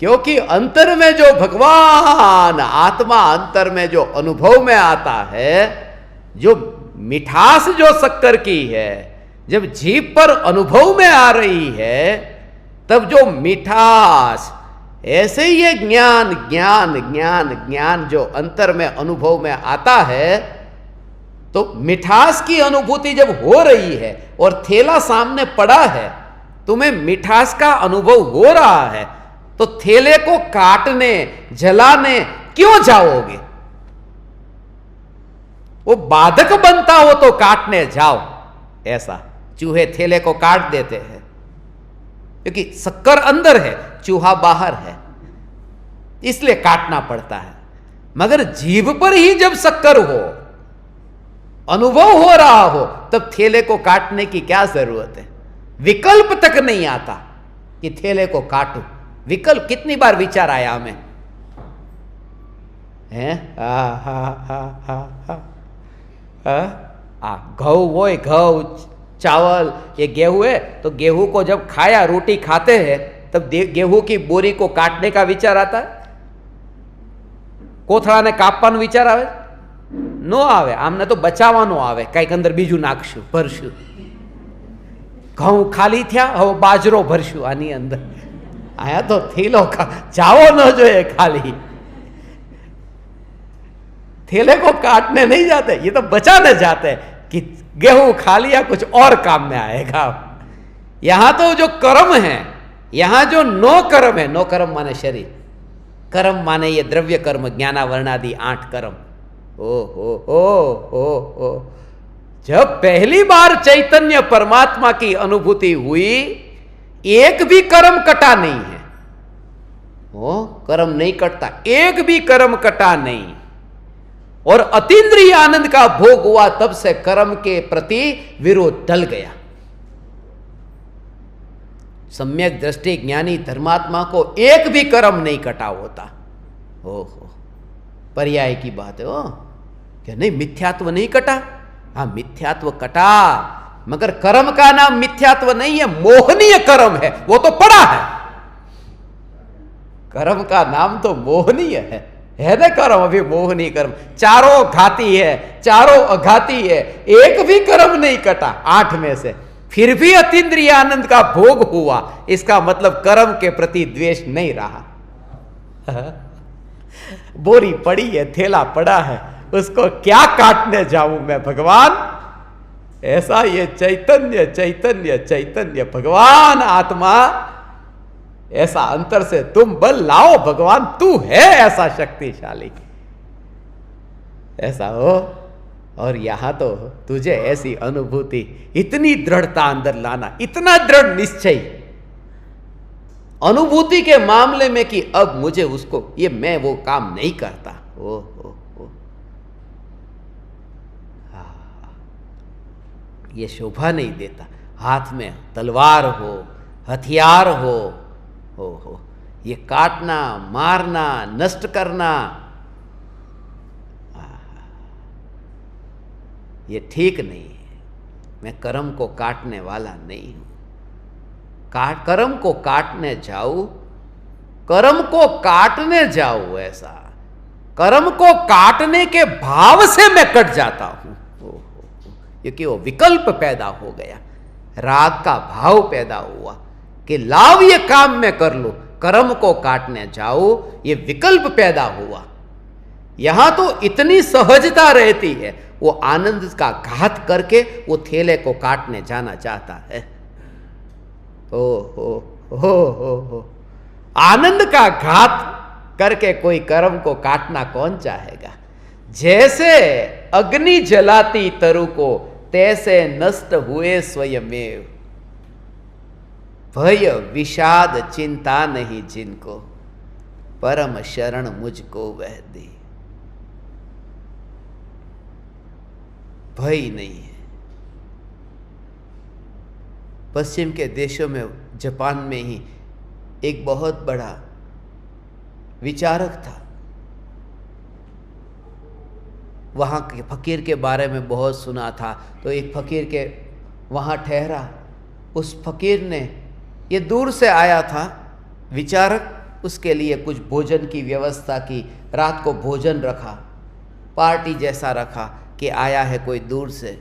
S2: क्योंकि अंतर में जो भगवान आत्मा अंतर में जो अनुभव में आता है, जो मिठास जो शक्कर की है, जब जीभ पर अनुभव में आ रही है, तब जो मिठास, ऐसे ही ये ज्ञान ज्ञान ज्ञान ज्ञान जो अंतर में अनुभव में आता है, तो मिठास की अनुभूति जब हो रही है और थैला सामने पड़ा है, तुम्हें मिठास का अनुभव हो रहा है, तो थैले को काटने जलाने क्यों जाओगे? वो बाधक बनता हो तो काटने जाओ। ऐसा चूहे थैले को काट देते हैं, क्योंकि शक्कर अंदर है, चूहा बाहर है, इसलिए काटना पड़ता है। मगर जीभ पर ही जब शक्कर हो, अनुभव हो रहा हो, तब थैले को काटने की क्या जरूरत है? विकल्प तक नहीं आता कि थैले को काटूं। विकल्प कितनी बार विचार आया हमें, हैं? घऊ वो घऊ चावल, ये गेहूं है, तो गेहूं को जब खाया, रोटी खाते हैं, तब गेहूं की बोरी को काटने का विचार आता है? कोथळाने कापવાનો विचार आवे? नो आवे। आमने तो बचावવાનો आवे, કંઈક અંદર બીજું નાખશું, ભરશું। ઘઉં ખાલી થયા, હવે બાજરો ભરશું આની અંદર। આયા તો થેલો જાવો ન જોઈએ ખાલી, थैले को काटने नहीं जाते, ये तो बचाने जाते हैं कि गेहूं खा लिया, कुछ और काम में आएगा। यहां तो जो कर्म है, यहां जो नो कर्म है, नो कर्म माने शरीर, कर्म माने ये द्रव्य कर्म, ज्ञानावर्णादि 8 कर्म। ओ जब पहली बार चैतन्य परमात्मा की अनुभूति हुई, एक भी कर्म कटा नहीं है। कर्म नहीं कटता, एक भी कर्म कटा नहीं, और अतीन्द्रिय आनंद का भोग हुआ, तब से कर्म के प्रति विरोध टल गया। सम्यक दृष्टि ज्ञानी धर्मात्मा को एक भी कर्म नहीं कटा होता। ओहो, पर्याय की बात है। क्या नहीं, मिथ्यात्व नहीं कटा? हाँ, मिथ्यात्व कटा,
S1: मगर कर्म का नाम मिथ्यात्व नहीं है, मोहनीय कर्म है, वो तो पड़ा है। कर्म का नाम तो मोहनीय है ना कर्म, अभी मोहनीय कर्म। चारों घाती है, चारों अघाती है, एक भी कर्म नहीं कटा 8 में से, फिर भी अतीन्द्रिय आनंद का भोग हुआ। इसका मतलब कर्म के प्रति द्वेष नहीं रहा। बोरी पड़ी है, थैला पड़ा है, उसको क्या काटने जाऊं मैं भगवान। ऐसा ये चैतन्य चैतन्य चैतन्य भगवान आत्मा, ऐसा अंतर से तुम बल लाओ भगवान, तू है ऐसा शक्तिशाली, ऐसा हो। और यहां तो तुझे ऐसी अनुभूति, इतनी दृढ़ता अंदर लाना, इतना दृढ़ निश्चय अनुभूति के मामले में कि अब मुझे उसको, ये मैं वो काम नहीं करता। ओ ये शोभा नहीं देता। हाथ में तलवार हो, हथियार हो, ये काटना, मारना, नष्ट करना, ये ठीक नहीं है। मैं कर्म को काटने वाला नहीं हूं। कर्म को काटने जाऊं, कर्म को काटने जाऊं, ऐसा कर्म को काटने के भाव से मैं कट जाता हूं। क्योंकि वो विकल्प पैदा हो गया, राग का भाव पैदा हुआ कि लाव ये काम मैं कर लूं, कर्म को काटने जाओ, ये विकल्प पैदा हुआ। यहां तो इतनी सहजता रहती है, वो आनंद का घात करके वो थैले को काटने जाना चाहता है। हो आनंद का घात करके कोई कर्म को काटना कौन चाहेगा। जैसे अग्नि जलाती तरु को, तैसे नष्ट हुए स्वयमेव। भय विषाद चिंता नहीं जिनको, परम शरण मुझको वह दे। भय नहीं है। पश्चिम के देशों में, जापान में ही एक बहुत बड़ा विचारक था। वहाँ के फकीर के बारे में बहुत सुना था, तो एक फकीर के वहाँ ठहरा। उस फकीर ने, ये दूर से आया था विचारक, उसके लिए कुछ भोजन की व्यवस्था की, रात को भोजन रखा, पार्टी जैसा रखा कि आया है कोई दूर से।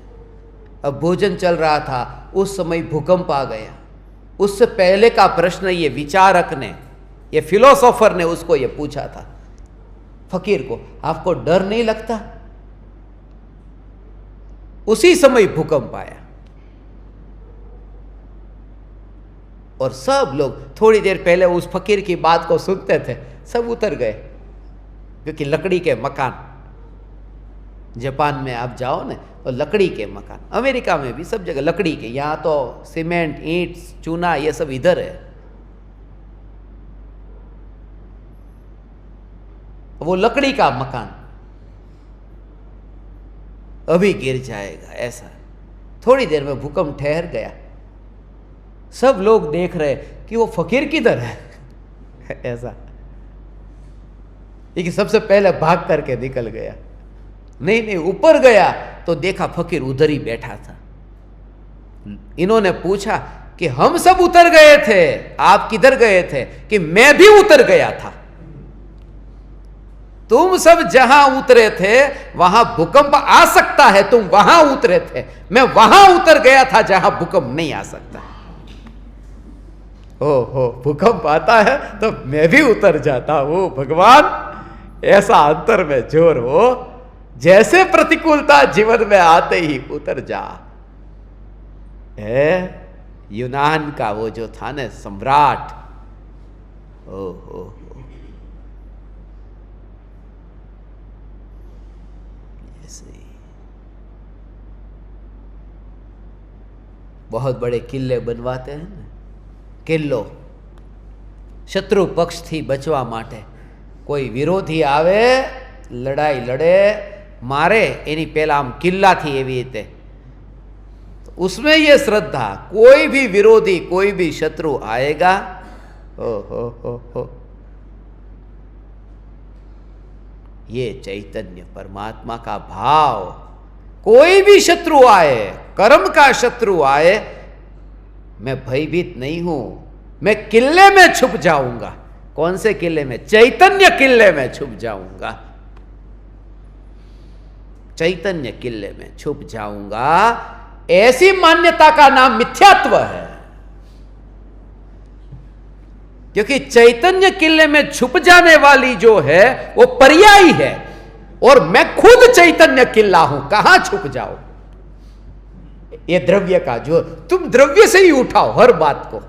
S1: अब भोजन चल रहा था, उस समय भूकंप आ गया। उससे पहले का प्रश्न ये विचारक ने, ये फिलोसोफर ने उसको ये पूछा था, फकीर को, आपको डर नहीं लगता? उसी समय भूकंप आया और सब लोग थोड़ी देर पहले उस फकीर की बात को सुनते थे, सब उतर गए। क्योंकि लकड़ी के मकान, जापान में आप जाओ ना तो लकड़ी के मकान, अमेरिका में भी सब जगह लकड़ी के, यहाँ तो सीमेंट, ईंट, चूना ये सब इधर है। वो लकड़ी का मकान अभी गिर जाएगा, ऐसा। थोड़ी देर में भूकंप ठहर गया। सब लोग देख रहे कि वो फकीर किधर है ऐसा। ये सबसे पहले भाग करके निकल गया। नहीं, ऊपर गया तो देखा फकीर उधर ही बैठा था। इन्होंने पूछा कि हम सब उतर गए थे, आप किधर गए थे? कि मैं भी उतर गया था। तुम सब जहां उतरे थे वहां भूकंप आ सकता है, तुम वहां उतरे थे, मैं वहां उतर गया था जहां भूकंप नहीं आ सकता। हो भूकंप आता है तो मैं भी उतर जाता हूं भगवान। ऐसा अंतर में जोर हो, जैसे प्रतिकूलता जीवन में आते ही उतर जा। यूनान का वो जो था ना सम्राट, हो बहुत बड़े किले बनवाते हैं ना, કિલ્લો શત્રુ પક્ષથી બચવા માટે। કોઈ વિરોધી આવે, લડાઈ લડે, મારે, એની પહેલા આમ કિલ્લાથી એવી રીતે, उसमें ये श्रद्धा, कोई भी विरोधी, कोई भी शत्रु आएगा, हो ये चैतन्य परमात्मा का भाव। कोई भी शत्रु आए, कर्म का शत्रु आए, मैं भयभीत नहीं हूं, मैं किले में छुप जाऊंगा। कौन से किले में? चैतन्य किले में छुप जाऊंगा। चैतन्य किले में छुप जाऊंगा। ऐसी मान्यता का नाम मिथ्यात्व है, क्योंकि चैतन्य किले में छुप जाने वाली जो है वो पर्यायी है, और मैं खुद चैतन्य किला हूं, कहां छुप जाओ? ये द्रव्य का जो, तुम द्रव्य से ही उठाओ हर बात को।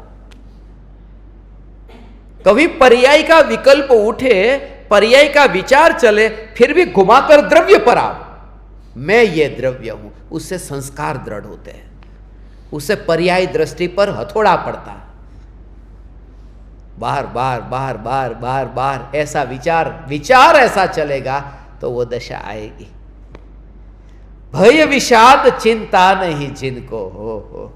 S1: कभी पर्याय का विकल्प उठे, पर्याय का विचार चले, फिर भी घुमाकर द्रव्य पर आओ, मैं ये द्रव्य हूं, उससे संस्कार दृढ़ होते हैं, उससे पर्याय दृष्टि पर हथौड़ा पड़ता है। बार बार बार बार बार बार ऐसा विचार ऐसा चलेगा तो वो दशा आएगी। भय विषाद चिंता नहीं जिनको हो,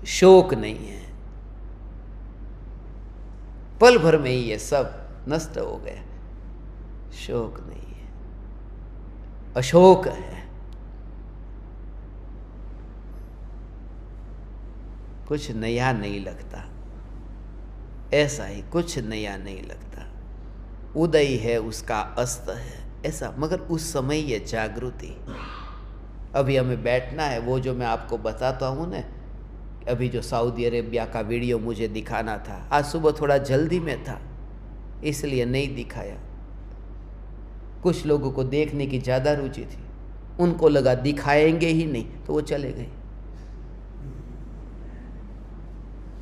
S1: शोक नहीं है। पल भर में ही ये सब नष्ट हो गया। शोक नहीं है, अशोक है। कुछ नया नहीं लगता, ऐसा ही कुछ नया नहीं लगता। उदय है उसका अस्त है, ऐसा। मगर उस समय ये जागृति, अभी हमें बैठना है। वो जो मैं आपको बताता हूँ ना, अभी जो सऊदी अरेबिया का वीडियो मुझे दिखाना था, आज सुबह थोड़ा जल्दी में था इसलिए नहीं दिखाया। कुछ लोगों को देखने की ज़्यादा रुचि थी, उनको लगा दिखाएंगे ही नहीं, तो वो चले गए।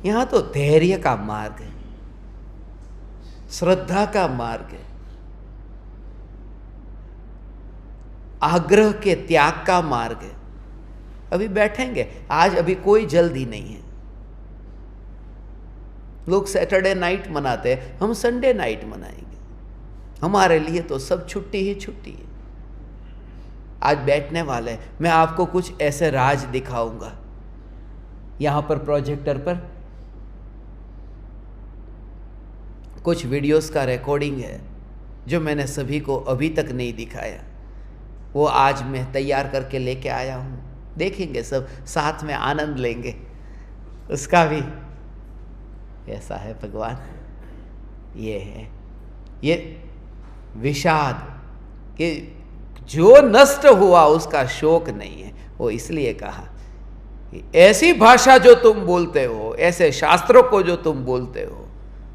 S1: यहाँ तो धैर्य का मार्ग है, श्रद्धा का मार्ग है, आग्रह के त्याग का मार्ग है। अभी बैठेंगे, आज अभी कोई जल्दी नहीं है। लोग सैटरडे नाइट मनाते हैं, हम संडे नाइट मनाएंगे। हमारे लिए तो सब छुट्टी ही छुट्टी है। आज बैठने वाले हैं, मैं आपको कुछ ऐसे राज दिखाऊंगा। यहां पर प्रोजेक्टर पर कुछ वीडियोस का रिकॉर्डिंग है जो मैंने सभी को अभी तक नहीं दिखाया। वो आज मैं तैयार करके लेके आया हूँ, देखेंगे, सब साथ में आनंद लेंगे उसका भी। ऐसा है भगवान, ये है ये विषाद कि जो नष्ट हुआ उसका शोक नहीं है। वो इसलिए कहा कि ऐसी भाषा जो तुम बोलते हो, ऐसे शास्त्रों को जो तुम बोलते हो,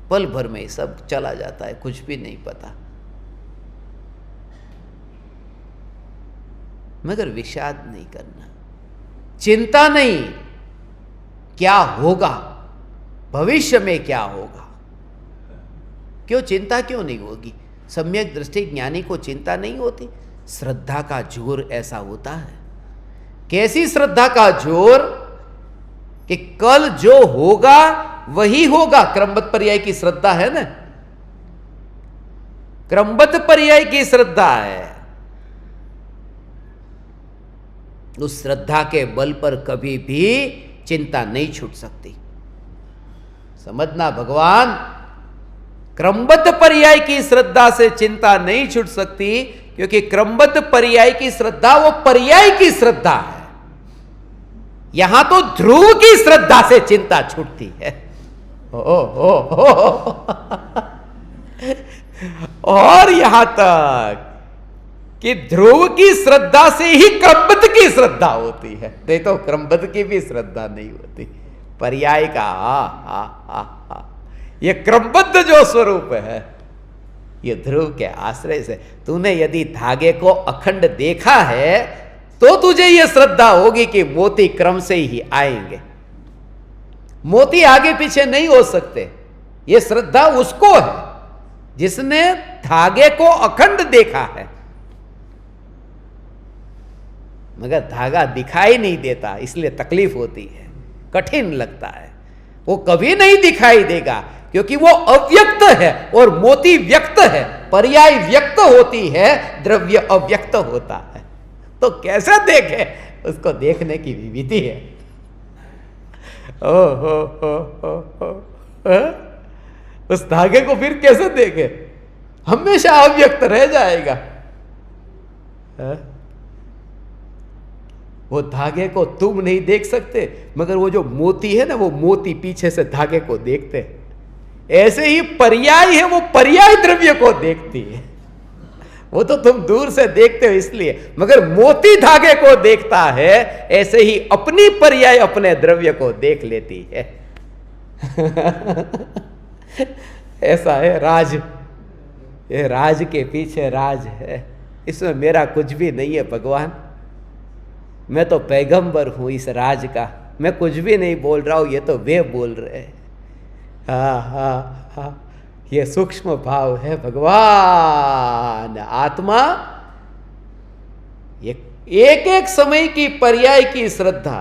S1: पल भर में सब चला जाता है, कुछ भी नहीं पता। मगर विषाद नहीं करना, चिंता नहीं क्या होगा, भविष्य में क्या होगा। क्यों चिंता क्यों नहीं होगी? सम्यक दृष्टि ज्ञानी को चिंता नहीं होती। श्रद्धा का जोर ऐसा होता है। कैसी श्रद्धा का जोर कि कल जो होगा वही होगा। क्रमबद्ध पर्याय की श्रद्धा है ना, क्रमबद्ध पर्याय की श्रद्धा है। उस श्रद्धा के बल पर कभी भी चिंता नहीं छूट सकती। समझना भगवान, क्रमबद्ध पर्याय की श्रद्धा से चिंता नहीं छूट सकती, क्योंकि क्रमबद्ध पर्याय की श्रद्धा वो पर्याय की श्रद्धा है। यहां तो ध्रुव की श्रद्धा से चिंता छूटती है। और यहां तक कि ध्रुव की श्रद्धा से ही क्रमबद्ध की श्रद्धा होती है, नहीं तो क्रमबद्ध की भी श्रद्धा नहीं होती। पर्याय का ये क्रमबद्ध जो स्वरूप है, ये ध्रुव के आश्रय से। तूने यदि धागे को अखंड देखा है तो तुझे ये श्रद्धा होगी कि मोती क्रम से ही आएंगे, मोती आगे पीछे नहीं हो सकते। ये श्रद्धा उसको है जिसने धागे को अखंड देखा है। मगर धागा दिखाई नहीं देता, इसलिए तकलीफ होती है, कठिन लगता है। वो कभी नहीं दिखाई देगा क्योंकि वो अव्यक्त है और मोती व्यक्त है। पर्याय व्यक्त होती है, द्रव्य अव्यक्त होता है। तो कैसे देखे? उसको देखने की भी विधि है। उस धागे को फिर कैसे देखे? हमेशा अव्यक्त रह जाएगा। वो धागे को तुम नहीं देख सकते, मगर वो जो मोती है ना, वो मोती पीछे से धागे को देखते हैं। ऐसे ही पर्याय है, वो पर्याय द्रव्य को देखती है। वो तो तुम दूर से देखते हो इसलिए, मगर मोती धागे को देखता है। ऐसे ही अपनी पर्याय अपने द्रव्य को देख लेती है। ऐसा है राज, ये राज के पीछे राज है, इसमें मेरा कुछ भी नहीं है भगवान। मैं तो पैगंबर हूं इस राज का, मैं कुछ भी नहीं बोल रहा हूं, ये तो वे बोल रहे हैं। हाँ हाँ हाँ, ये सूक्ष्म भाव है भगवान। आत्मा एक एक समय की पर्याय की श्रद्धा,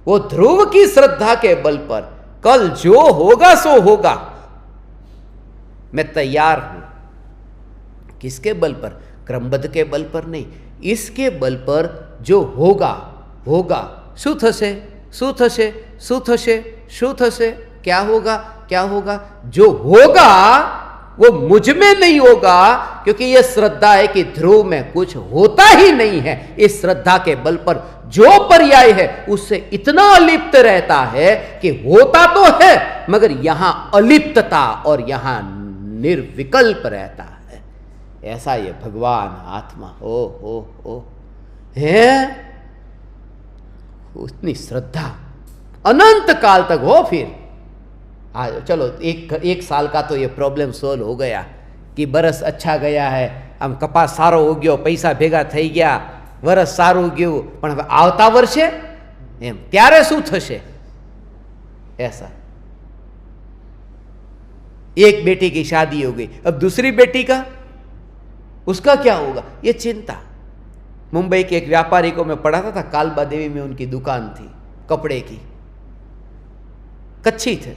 S1: वो ध्रुव की श्रद्धा के बल पर कल जो होगा सो होगा, मैं तैयार हूं। किसके बल पर? क्रमबद्ध के बल पर नहीं, इसके बल पर जो होगा होगा। શું થશે? શું થશે? શું થશે? શું થશે? क्या होगा? क्या होगा? जो होगा वो मुझ में नहीं होगा, क्योंकि यह श्रद्धा है कि ध्रुव में कुछ होता ही नहीं है। इस श्रद्धा के बल पर जो पर्याय है उससे इतना अलिप्त रहता है कि होता तो है मगर यहां अलिप्तता और यहां निर्विकल्प रहता है। ऐसा ये भगवान आत्मा ओ है। उतनी श्रद्धा अनंत काल तक हो। फिर चलो एक साल का तो ये प्रॉब्लम सोल्व हो गया कि बरस अच्छा गया है, आम कपास सारो उग्यो, पैसा भेगा થઈ ગયા, વરસ સારું ગયું, પણ હવે આવતા વર્ષે એમ ત્યારે શું થશે? ऐसा एक बेटी की शादी हो गई, अब दूसरी बेटी का उसका क्या होगा? ये चिंता। मुंबई के एक व्यापारी को मैं पढ़ाता था, कालबा देवी में उनकी दुकान थी कपड़े की, कच्ची थे।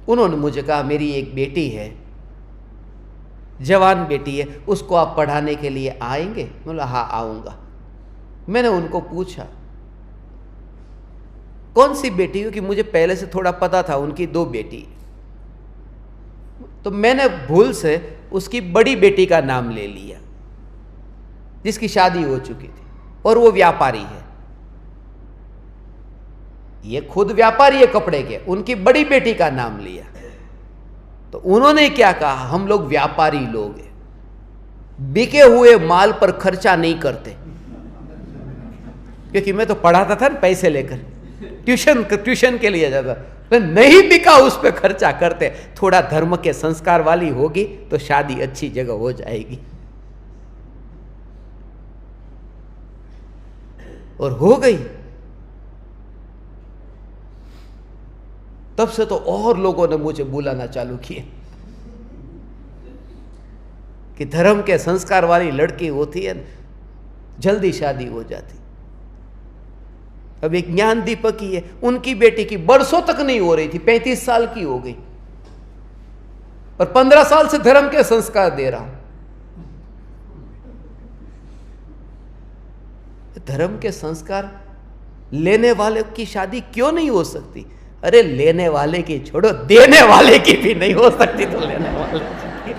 S1: उन्होंने मुझे कहा मेरी एक बेटी है, जवान बेटी है, उसको आप पढ़ाने के लिए आएंगे? मैं बोला हाँ आऊंगा। मैंने उनको पूछा कौन सी बेटी? क्योंकि मुझे पहले से थोड़ा पता था उनकी 2 बेटी, तो मैंने भूल से उसकी बड़ी बेटी का नाम ले लिया जिसकी शादी हो चुकी थी, और वो व्यापारी है। ये खुद व्यापारी है कपड़े के, उनकी बड़ी बेटी का नाम लिया। तो उन्होंने क्या कहा? हम लोग व्यापारी लोग हैं, बिके हुए माल पर खर्चा नहीं करते। क्योंकि मैं तो पढ़ाता था ना पैसे लेकर, ट्यूशन के लिए जाता, तो नहीं बिका उस पर खर्चा करते। थोड़ा धर्म के संस्कार वाली होगी तो शादी अच्छी जगह हो जाएगी। और हो गई। तब से तो और लोगों ने मुझे बुलाना चालू किए कि धर्म के संस्कार वाली लड़की होती है, जल्दी शादी हो जाती। अब एक ज्ञान दीपक ही है, उनकी बेटी की बरसों तक नहीं हो रही थी, 35 साल की हो गई, और 15 साल से धर्म के संस्कार दे रहा हूं। धर्म के संस्कार लेने वाले की शादी क्यों नहीं हो सकती? अरे लेने वाले की छोड़ो, देने वाले की भी नहीं हो सकती तो लेने वाले की।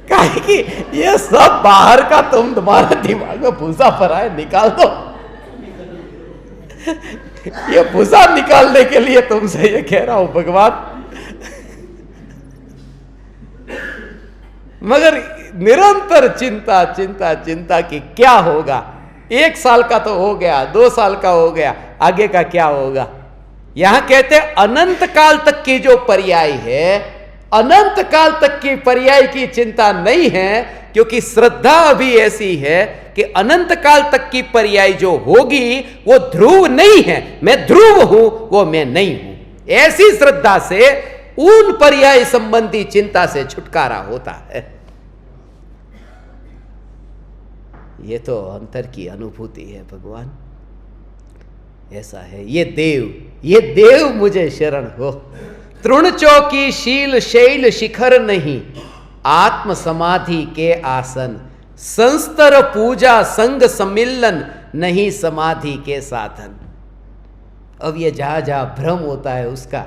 S1: काहे कि ये सब बाहर का तुम्हारा दिमाग में भूसा भरा है, निकाल दो। ये भूसा निकालने के लिए तुमसे ये कह रहा हूं भगवान। मगर निरंतर चिंता चिंता चिंता कि क्या होगा? 1 साल का तो हो गया, 2 साल का हो गया, आगे का क्या होगा? यहां कहते अनंत काल तक की जो पर्याय है, अनंत काल तक की पर्याय की चिंता नहीं है, क्योंकि श्रद्धा अभी ऐसी है कि अनंत काल तक की पर्याय जो होगी वो ध्रुव नहीं है। मैं ध्रुव हूं, वो मैं नहीं हूं। ऐसी श्रद्धा से उन पर्याय संबंधी चिंता से छुटकारा होता है। ये तो अंतर की अनुभूति है भगवान। ऐसा है। ये देव मुझे शरण हो। तृण चौकी शील शैल शिखर नहीं, आत्म समाधि के आसन, संस्तर पूजा संग सम्मिलन नहीं समाधि के साधन। अब ये जहां जहां भ्रम होता है उसका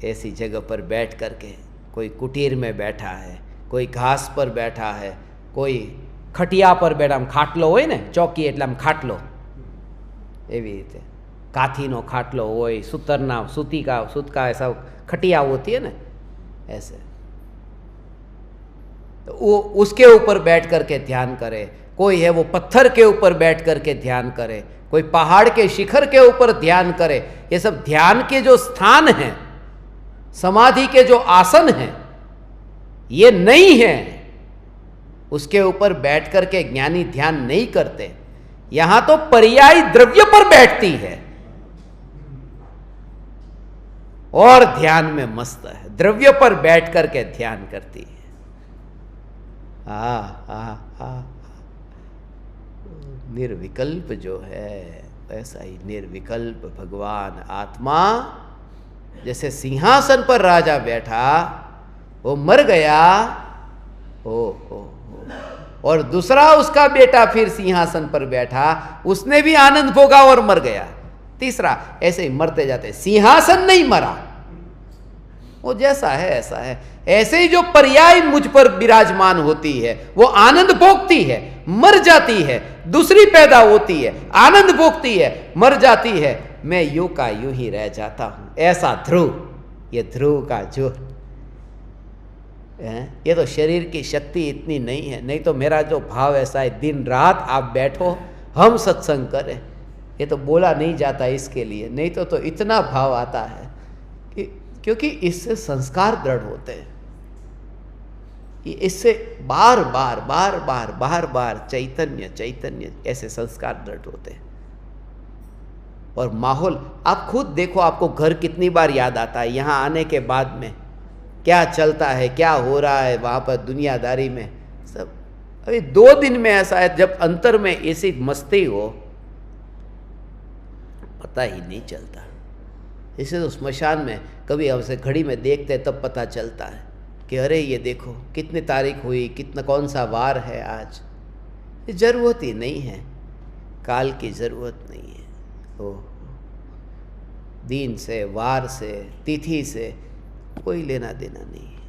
S2: ऐसी जगह पर बैठ करके, कोई कुटीर में बैठा है, कोई घास पर बैठा है, कोई
S1: खटिया पर बैठा, આમ ખાટલો હોય ને ચોકી એટલે આમ ખાટલો, એવી રીતે કાથીનો ખાટલો હોય, સૂતરના सूत का ऐसा खटिया होती है ना, ऐसे
S2: तो वो उसके ऊपर बैठ करके ध्यान करे। कोई है वो पत्थर के ऊपर बैठ करके ध्यान करे, कोई पहाड़ के शिखर के ऊपर ध्यान करे। ये सब ध्यान के जो स्थान हैं, समाधि के जो आसन हैं, ये नहीं है। उसके ऊपर बैठ करके ज्ञानी ध्यान नहीं करते। यहां तो पर्यायी द्रव्य पर बैठती है और ध्यान में मस्त है, द्रव्य पर बैठ करके ध्यान करती है। निर्विकल्प जो है, ऐसा ही निर्विकल्प भगवान आत्मा, जैसे सिंहासन पर राजा बैठा, वो मर गया, हो और दूसरा उसका बेटा फिर सिंहासन पर बैठा, उसने भी आनंद भोगा और मर गया। तीसरा, ऐसे ही मरते जाते। सिंहासन नहीं मरा, वो जैसा है ऐसा है। ऐसे ही जो पर्याय मुझ पर विराजमान होती है, वो आनंद भोगती है, मर जाती है, दूसरी पैदा होती है, आनंद भोगती है, मर जाती है, मैं यूं का यूं ही रह जाता हूं। ऐसा ध्रुव, ये ध्रुव का जो है, ये तो शरीर की शक्ति इतनी नहीं है। नहीं तो मेरा जो भाव ऐसा है, दिन रात आप बैठो, हम सत्संग करें, ये तो बोला नहीं जाता इसके लिए, नहीं तो इतना भाव आता है कि क्योंकि इससे संस्कार दृढ़ होते हैं। इससे बार बार चैतन्य ऐसे संस्कार दृढ़ होते हैं। और माहौल आप खुद देखो, आपको घर कितनी बार याद आता है। यहाँ आने के बाद में क्या चलता है, क्या हो रहा है वहाँ पर दुनियादारी में सब। अभी 2 दिन में ऐसा है, जब अंतर में ऐसी मस्ती हो, पता ही नहीं चलता। इसे तो स्मशान में कभी हमसे घड़ी में देखते तब पता चलता है कि अरे ये देखो कितनी तारीख हुई, कितना कौन सा वार है आज। ये जरूरत ही नहीं है, काल की जरूरत नहीं है। ओह, दिन से, वार से, तिथि से कोई लेना देना नहीं है,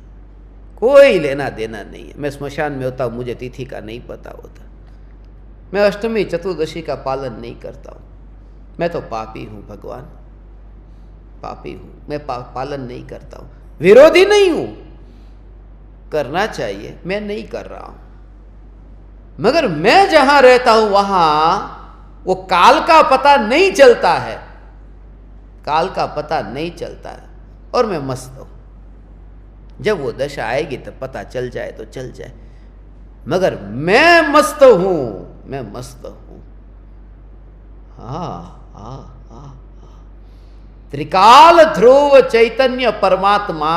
S2: कोई लेना देना नहीं है। मैं स्मशान में होता हूँ, मुझे तिथि का नहीं पता होता। मैं अष्टमी चतुर्दशी का पालन नहीं करता हूँ। मैं तो पापी हूँ भगवान, पापी हूँ, मैं पालन नहीं करता हूँ। विरोधी नहीं हूँ, करना चाहिए, मैं नहीं कर रहा हूँ। मगर मैं जहाँ रहता हूँ वहाँ वो काल का पता नहीं चलता है, काल का पता नहीं चलता है, और मैं मस्त हूँ। जब वो दशा आएगी तब पता चल जाए तो चल जाए, मगर मैं मस्त हूँ, मैं मस्त हूँ। त्रिकाल ध्रुव चैतन्य परमात्मा,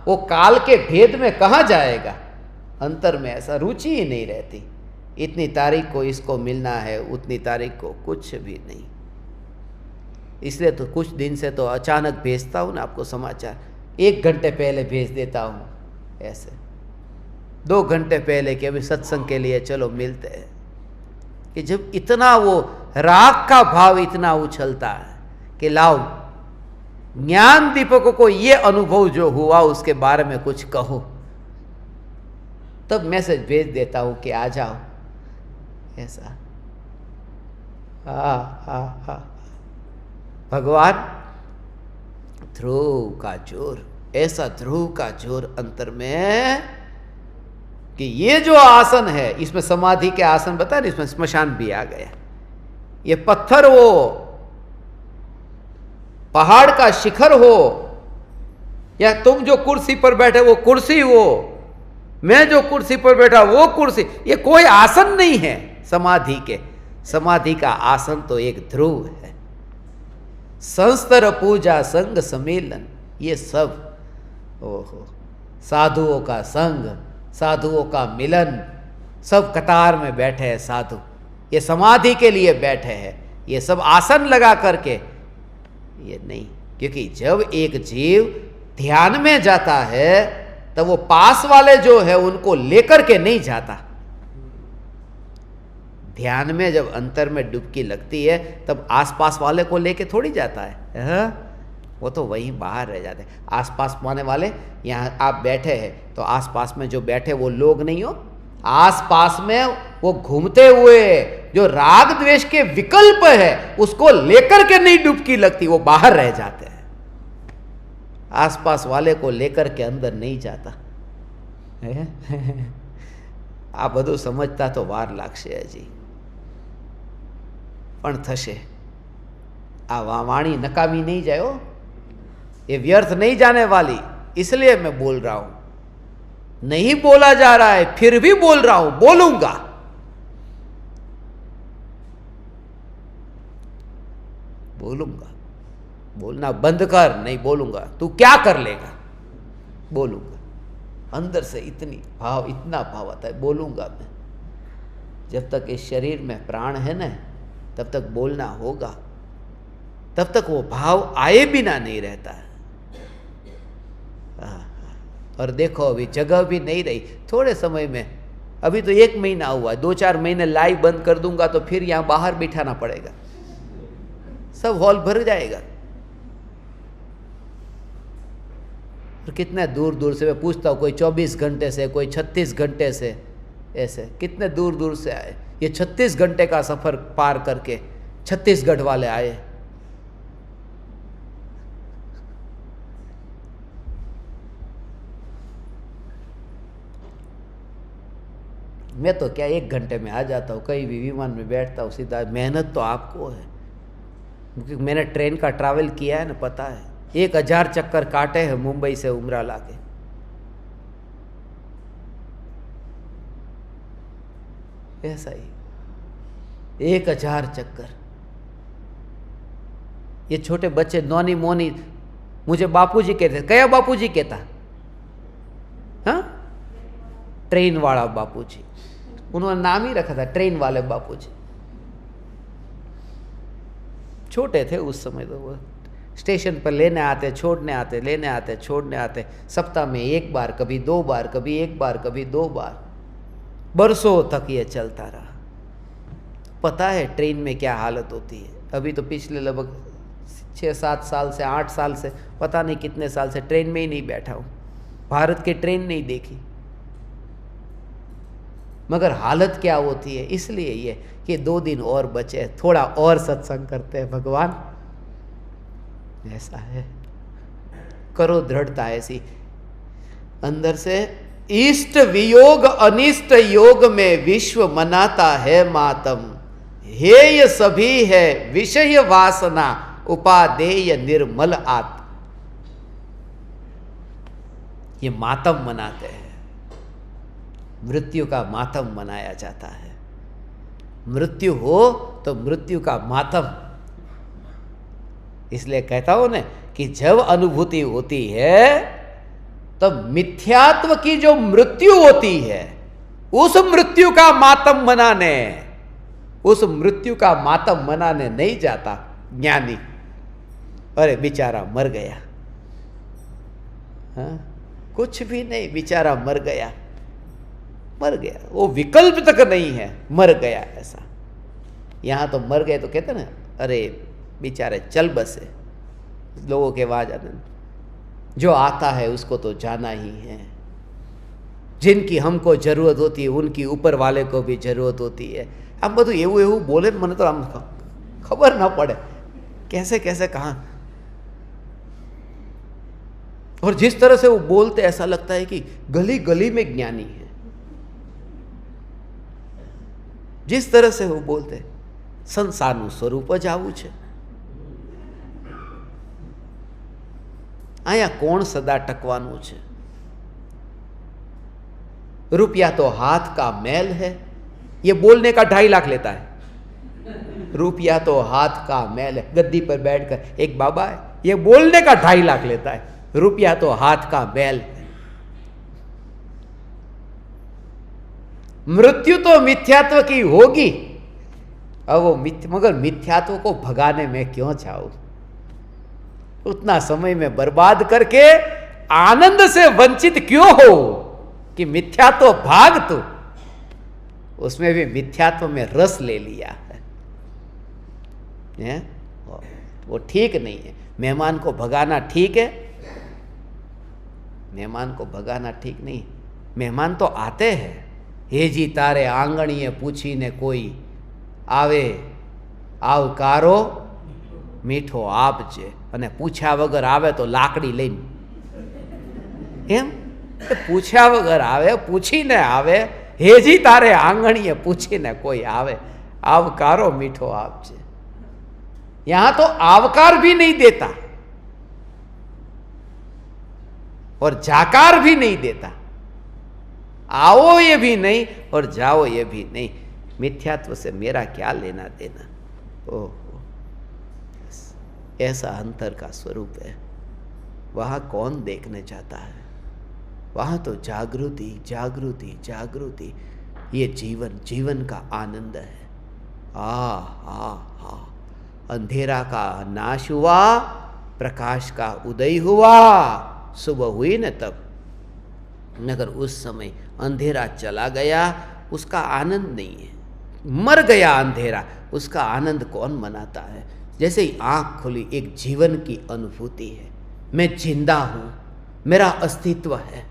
S2: वो काल के भेद में कहाँ जाएगा। अंतर में ऐसा रुचि ही नहीं रहती। इतनी तारीख को इसको मिलना है, उतनी तारीख को कुछ भी नहीं। इसलिए तो कुछ दिन से तो अचानक भेजता हूँ ना आपको समाचार, 1 घंटे पहले भेज देता हूँ, ऐसे 2 घंटे पहले कि अभी सत्संग के लिए चलो मिलते हैं। कि जब इतना वो राग का भाव इतना उछलता है कि लाओ ज्ञान दीपकों को ये अनुभव जो हुआ उसके बारे में कुछ कहो, तब मैसेज भेज देता हूँ कि आ जाओ। ऐसा भगवान ध्रुव का जोर, ऐसा ध्रुव का जोर अंतर में कि ये जो आसन है, इसमें समाधि के आसन बता रहे, इसमें स्मशान भी आ गया। ये पत्थर हो, पहाड़ का शिखर हो, या तुम जो कुर्सी पर बैठे वो कुर्सी हो, मैं जो कुर्सी पर बैठा वो कुर्सी, ये कोई आसन नहीं है समाधि के। समाधि का आसन तो एक ध्रुव है। संस्तर पूजा संग सम्मेलन, ये सब ओहो, साधुओं का संग, साधुओं का मिलन, सब कतार में बैठे हैं साधु, ये समाधि के लिए बैठे हैं। ये सब आसन लगा करके, ये नहीं। क्योंकि जब एक जीव ध्यान में जाता है तब वो पास वाले जो है उनको लेकर के नहीं जाता। ध्यान में जब अंतर में डुबकी लगती है तब आसपास वाले को लेके थोड़ी जाता है। वो तो वहीं बाहर रह जाते हैं। आसपास आने वाले, यहाँ आप बैठे हैं तो आसपास में जो बैठे वो लोग नहीं हो, आसपास में वो घूमते हुए जो राग द्वेष के विकल्प है उसको लेकर के नहीं डुबकी लगती, वो बाहर रह जाते हैं। आसपास वाले को लेकर के अंदर नहीं जाता। આ બધું સમજતા તો વાર લાગશે હજી, પણ થશે। આ વાણી નકામી नहीं जाए हो, ये व्यर्थ नहीं जाने वाली, इसलिए मैं बोल रहा हूं। नहीं बोला जा रहा है फिर भी बोल रहा हूं, बोलूंगा। बोलूंगा, बोलना बंद कर, नहीं बोलूंगा। तू क्या कर लेगा? बोलूंगा। अंदर से इतना भाव आता है, बोलूंगा मैं। जब तक इस शरीर में प्राण है ना, तब तक बोलना होगा, तब तक वो भाव आए बिना नहीं रहता है। और देखो अभी जगह भी नहीं रही, थोड़े समय में, अभी तो 1 महीना हुआ, 2-4 महीने लाइव बंद कर दूंगा तो फिर यहां बाहर बिठाना पड़ेगा, सब हॉल भर जाएगा। और कितने दूर दूर से मैं पूछता हूँ, कोई 24 घंटे से, कोई 36 घंटे से, ऐसे कितने दूर दूर से आए। ये 36 घंटे का सफर पार करके छत्तीसगढ़ वाले आए। मैं तो क्या 1 घंटे में आ जाता हूँ, कहीं भी विमान में बैठता हूँ सीधा। मेहनत तो आपको है, क्योंकि मैंने ट्रेन का ट्रैवल किया है ना, पता है। 1000 चक्कर काटे हैं मुंबई से उमरा लाके। ऐसा ही 1000 चक्कर। ये छोटे बच्चे नौनी मोनी मुझे बापूजी कहते। कया बापूजी कहता? हाँ, ट्रेन वाला बापूजी, उन्होंने नाम ही रखा था ट्रेन वाले बापूजी। छोटे थे उस समय तो वो स्टेशन पर लेने आते, छोड़ने आते, लेने आते, छोड़ने आते। सप्ताह में 1 बार, कभी 2 बार, कभी 1 बार, कभी 2 बार। बरसों तक ये चलता रहा। पता है ट्रेन में क्या हालत होती है। अभी तो पिछले लगभग 6-7 साल से, 8 साल से, पता नहीं कितने साल से ट्रेन में ही नहीं बैठा हूँ। भारत की ट्रेन नहीं देखी। मगर हालत क्या होती है, इसलिए ये कि 2 दिन और बचे, थोड़ा और सत्संग करते हैं भगवान। ऐसा है, करो दृढ़ता ऐसी अंदर से। इष्ट वियोग अनिष्ट योग में विश्व मनाता है मातम। हेय सभी है विषय वासना, उपादेय निर्मल आत्म। ये मातम मनाते हैं, मृत्यु का मातम मनाया जाता है। मृत्यु हो तो मृत्यु का मातम। इसलिए कहता हूं ना कि जब अनुभूति होती है तब मिथ्यात्व की जो मृत्यु होती है, उस मृत्यु का मातम मनाने, उस मृत्यु का मातम मनाने नहीं जाता ज्ञानी। अरे बेचारा मर गया, हाँ, कुछ भी नहीं, बेचारा मर गया, मर गया, वो विकल्प तक नहीं है, मर गया। ऐसा यहां तो मर गए तो कहते ना, अरे बेचारे चल बसे। लोगों के आवाज आने, जो आता है उसको तो जाना ही है। जिनकी हमको जरूरत होती है उनकी ऊपर वाले को भी जरूरत होती है। आम બધું એવું એવું બોલે, મને તો આમ ખબર ના પડે कैसे कैसे कहाँ। और जिस तरह से वो बोलते ऐसा लगता है कि गली गली में ज्ञानी है। जिस तरह से वो बोलते, संसारનું સ્વરૂપ જ આવું છે। आया कौन सदा टकवानु छे। रुपया तो हाथ का मैल है, ये बोलने का 2.5 लाख लेता है। रुपया तो हाथ का मैल है। गद्दी पर बैठकर एक बाबा है, ये बोलने का 2.5 लाख लेता है। रुपया तो हाथ का मैल है। मृत्यु तो मिथ्यात्व की होगी। अब वो मगर मिथ्यात्व को भगाने में क्यों चाहूं? उतना समय में बर्बाद करके आनंद से वंचित क्यों हो कि मिथ्यात्व भाग। तो उसमें भी मिथ्यात्व में रस ले लिया है। वो ठीक नहीं है। मेहमान को भगाना ठीक है? मेहमान को भगाना ठीक नहीं। मेहमान तो आते हैं। हेजी तारे आंगणीए पूछीने कोई आवे आवकारो मीठो आपजे, અને પૂછ્યા વગર આવે તો લાકડી લઈને, એમ પૂછ્યા વગર આવે, પૂછીને આવે, હેજી તારે આંગણીએ પૂછીને કોઈ આવે આવકારો मीठो आपजे। यहां तो आवकार भी नहीं देता और जाकार भी नहीं देता, आओ ये भी नहीं और जाओ ये भी नहीं। मिथ्यात्व से मेरा क्या लेना देना। ओह, ऐसा अंतर का स्वरूप है। वहां कौन देखने जाता है? वहां तो जागृति जागृति जागृति, ये जीवन, जीवन का आनंद है। आ अंधेरा का नाश हुआ, प्रकाश का उदय हुआ, सुबह हुई न तब। मगर उस समय अंधेरा चला गया, उसका आनंद नहीं है। मर गया अंधेरा, उसका आनंद कौन मनाता है? जैसे ही आंख खुली, एक जीवन की अनुभूति है। मैं जिंदा हूं, मेरा अस्तित्व है,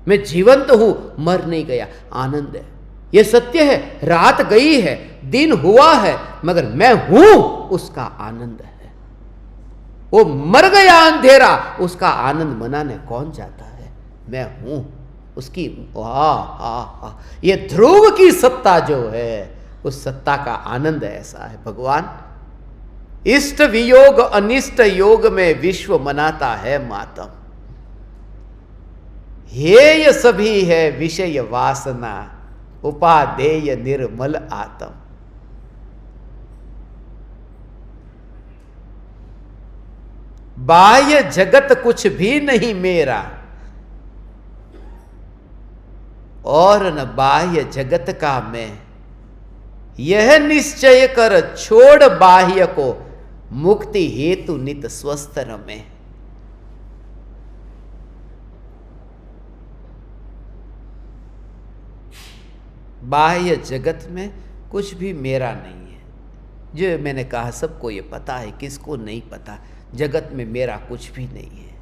S2: मैं जीवंत हूं, मर नहीं गया, आनंद है। यह सत्य है। रात गई है, दिन हुआ है, मगर मैं हूं, उसका आनंद है। वो मर गया अंधेरा, उसका आनंद मनाने कौन जाता है? मैं हूं उसकी। ये ध्रुव की सत्ता जो है, उस सत्ता का आनंद ऐसा है। भगवान इष्ट वियोग अनिष्ट योग में विश्व मनाता है मातम। हेय सभी है विषय वासना, उपादेय निर्मल आत्म। बाह्य जगत कुछ भी नहीं मेरा, और न बाह्य जगत का मैं। यह निश्चय कर छोड़ बाह्य को, मुक्ति हेतु नित स्वस्थ रमे। बाह्य जगत में कुछ भी मेरा नहीं है। जो मैंने कहा सबको ये पता है, किसको नहीं पता? जगत में मेरा कुछ भी नहीं है।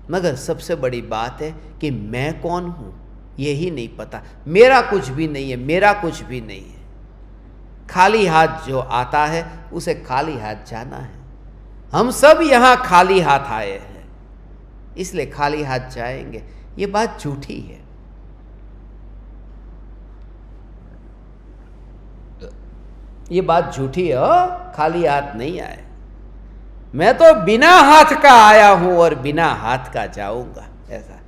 S2: मगर सबसे बड़ी बात है कि मैं कौन हूं, यही नहीं पता। मेरा कुछ भी नहीं है, मेरा कुछ भी नहीं है। खाली हाथ जो आता है, उसे खाली हाथ जाना है। हम सब यहां खाली हाथ आए हैं, इसलिए खाली हाथ जाएंगे। ये बात झूठी है। ये बात झूठी है। खाली हाथ नहीं आए। मैं तो बिना हाथ का आया हूं और बिना हाथ का जाऊंगा। ऐसा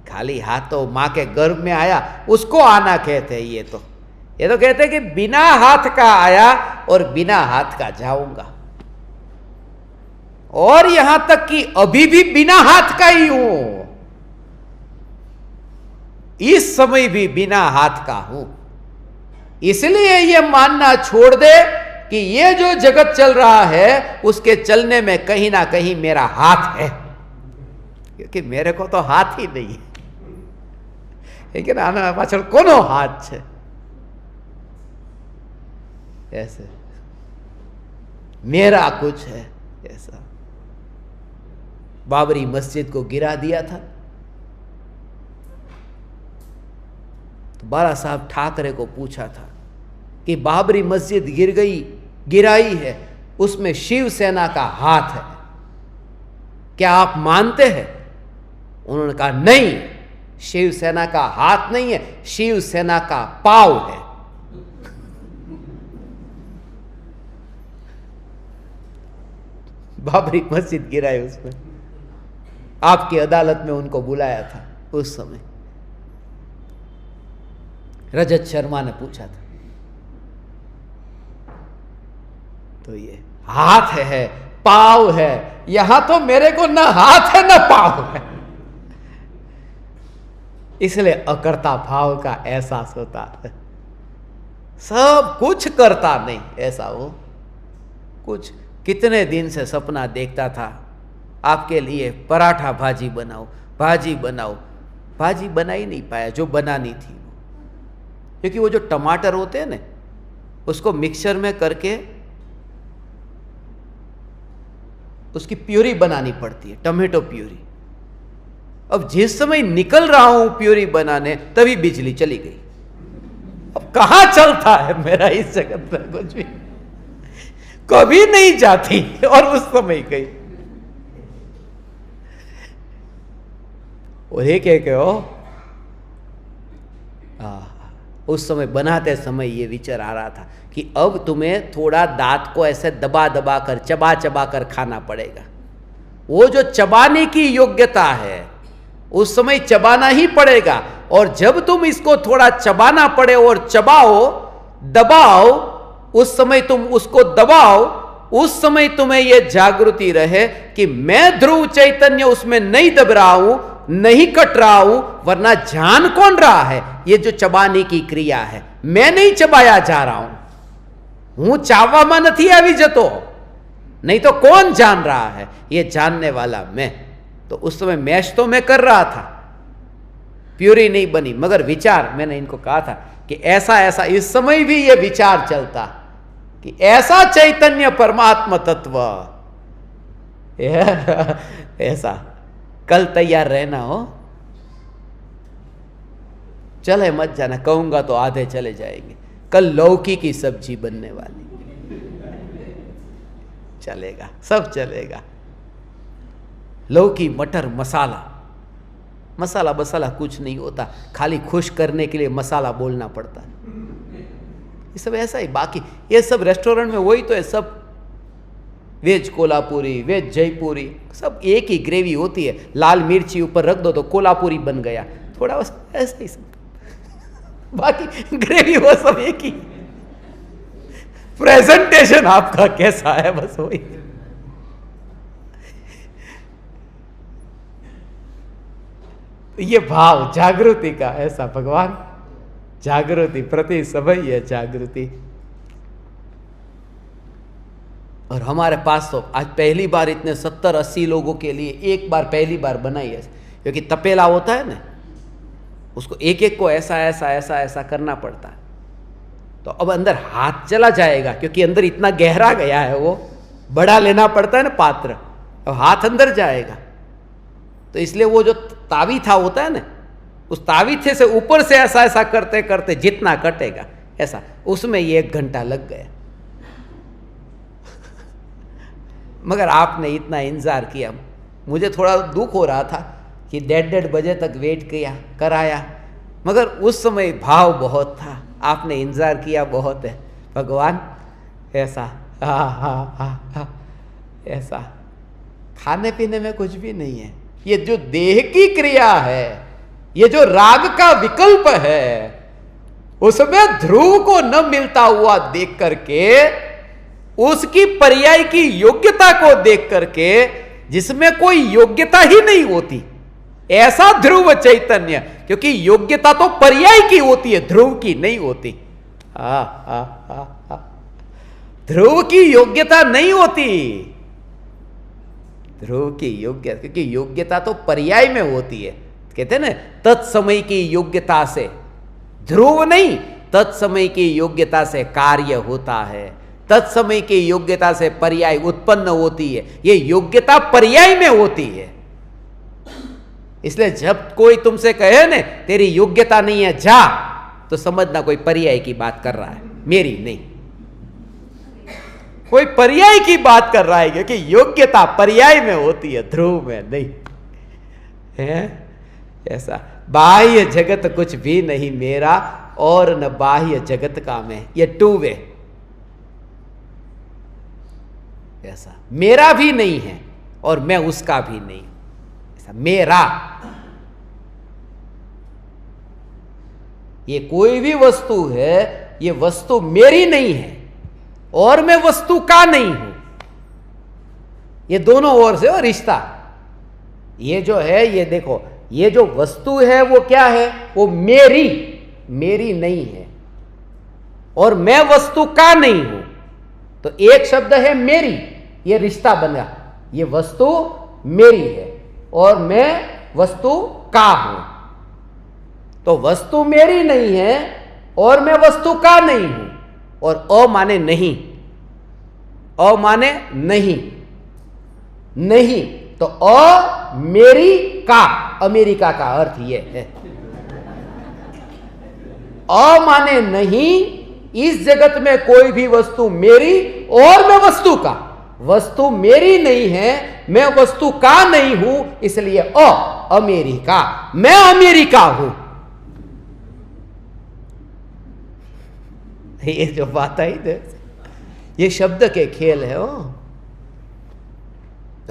S2: खाली हाथ तो मां के गर्भ में आया, उसको आना कहते हैं। ये तो कहते हैं कि बिना हाथ का आया और बिना हाथ का जाऊंगा। और यहां तक कि अभी भी बिना हाथ का ही हूं, इस समय भी बिना हाथ का हूं। इसलिए ये मानना छोड़ दे कि ये जो जगत चल रहा है, उसके चलने में कहीं ना कहीं मेरा हाथ है, क्योंकि मेरे को तो हाथ ही नहीं है। लेकिन आना पाछળ कोनो हाथ है? ऐसे मेरा कुछ है ऐसा। बाबरी मस्जिद को गिरा दिया था, तो बाला साहब ठाकरे को पूछा था कि बाबरी मस्जिद गिराई है, उसमें शिवसेना का हाथ है, क्या आप मानते हैं? उन्होंने कहा नहीं, शिवसेना का हाथ नहीं है, शिवसेना का पांव है। बाबरी मस्जिद गिराई, उसमें आपकी अदालत में उनको बुलाया था। उस समय रजत शर्मा ने पूछा था, तो ये हाथ है, पांव है। यहां तो मेरे को न हाथ है न पांव है, इसलिए अकर्ता भाव का एहसास होता है। सब कुछ करता नहीं, ऐसा हो कुछ। कितने दिन से सपना देखता था आपके लिए पराठा भाजी बनाओ, भाजी बनाओ, भाजी बना ही नहीं पाया जो बनानी थी। क्योंकि वो जो टमाटर होते हैं ना, उसको मिक्सचर में करके उसकी प्यूरी बनानी पड़ती है, टमाटो प्यूरी। अब जिस समय निकल रहा हूं प्यूरी बनाने, तभी बिजली चली गई। अब कहां चलता है मेरा इस जगत में कुछ भी, कभी नहीं जाती, और उस समय गई। और एक हो उस समय बनाते समय ये विचार आ रहा था कि अब तुम्हें थोड़ा दांत को ऐसे दबा दबा कर, चबा चबा कर खाना पड़ेगा। वो जो चबाने की योग्यता है उस समय चबाना ही पड़ेगा। और जब तुम इसको थोड़ा चबाना पड़े और चबाओ, दबाओ, उस समय तुम उसको दबाओ, उस समय तुम्हें यह जागृति रहे कि मैं ध्रुव चैतन्य उसमें नहीं दब रहा हूं, नहीं कट रहा हूं, वरना जान कौन रहा है? ये जो चबाने की क्रिया है, मैं नहीं चबाया जा रहा हूं चावવામાં નથી આવી જતો, नहीं तो कौन जान रहा है? ये जानने वाला मैं। तो उस समय मैश तो मैं कर रहा था, प्यूरी नहीं बनी, मगर विचार, मैंने इनको कहा था कि ऐसा ऐसा इस समय भी ये विचार चलता कि ऐसा चैतन्य परमात्मा तत्व ऐसा। कल तैयार रहना हो, चले मत जाना, कहूंगा तो आधे चले जाएंगे। कल लौकी की सब्जी बनने वाली, चलेगा, सब चलेगा। लौकी, मटर, मसाला, मसाला बसाला कुछ नहीं होता, खाली खुश करने के लिए मसाला बोलना पड़ता है। ये सब ऐसा ही। बाकी ये सब रेस्टोरेंट में वही तो है, सब वेज कोल्हापुरी, वेज जयपुरी, सब एक ही ग्रेवी होती है। लाल मिर्ची ऊपर रख दो तो कोल्हापुरी बन गया, थोड़ा बस ऐसा ही सब। बाकी ग्रेवी वो सब एक ही। प्रेजेंटेशन आपका कैसा है, बस वही। ये भाव जागृति का ऐसा, भगवान जागृति प्रति समय है जागृति। और हमारे पास तो आज पहली बार इतने 70-80 लोगों के लिए एक बार पहली बार बनाई है, क्योंकि तपेला होता है ना, उसको एक एक को ऐसा ऐसा ऐसा ऐसा करना पड़ता है। तो अब अंदर हाथ चला जाएगा, क्योंकि अंदर इतना गहरा गया है, वो बड़ा लेना पड़ता है ना पात्र, अब हाथ अंदर जाएगा। तो इसलिए वो जो तावीथा होता है ना, उस तावीथे से ऊपर से ऐसा ऐसा करते करते जितना कटेगा ऐसा, उसमें ये 1 घंटा लग गया। मगर आपने इतना इंतजार किया, मुझे थोड़ा दुख हो रहा था कि 1:30 बजे तक वेट किया, कराया, मगर उस समय भाव बहुत था, आपने इंतजार किया बहुत है। भगवान ऐसा, हा, ऐसा। खाने पीने में कुछ भी नहीं है, ये जो देह की क्रिया है, ये जो राग का विकल्प है, उसमें ध्रुव को न मिलता हुआ देख करके, उसकी पर्याय की योग्यता को देख करके, जिसमें कोई योग्यता ही नहीं होती, ऐसा ध्रुव चैतन्य, क्योंकि योग्यता तो पर्याय की होती है, ध्रुव की नहीं होती। ध्रुव की योग्यता नहीं होती, ध्रुव की योग्यता, क्योंकि योग्यता तो पर्याय में होती है। कहते हैं ना, तत्समय की योग्यता से, ध्रुव नहीं, तत्समय की योग्यता से कार्य होता है, तत्समय की योग्यता से पर्याय उत्पन्न होती है। ये योग्यता पर्याय में होती है। इसलिए जब कोई तुमसे कहे ना तेरी योग्यता नहीं है जा, तो समझना कोई पर्याय की बात कर रहा है, मेरी नहीं, कोई पर्याय की बात कर रहा है, क्योंकि योग्यता पर्याय में होती है, ध्रुव में नहीं है। ऐसा बाह्य जगत कुछ भी नहीं मेरा, और न बाह्य जगत का मैं, ये 2 वे। ऐसा मेरा भी नहीं है और मैं उसका भी नहीं, ऐसा मेरा। ये कोई भी वस्तु है, ये वस्तु मेरी नहीं है और मैं वस्तु का नहीं हूं। ये दोनों ओर से और रिश्ता, ये जो है, ये देखो, ये जो वस्तु है वो क्या है? वो मेरी नहीं है और मैं वस्तु का नहीं हूं। तो एक शब्द है मेरी, ये रिश्ता बना, ये वस्तु मेरी है और मैं वस्तु का हूं। तो वस्तु मेरी नहीं है और मैं वस्तु का नहीं हूं,
S1: और अ माने नहीं, अ माने नहीं, नहीं तो अमेरिका, अमेरिका का अर्थ यह है। अ माने नहीं, इस जगत में कोई भी वस्तु मेरी और मैं वस्तु का, वस्तु मेरी नहीं है, मैं वस्तु का नहीं हूं, इसलिए अमेरिका, मैं अमेरिका हूं। ये जो बात आई थे, ये शब्द के खेल है।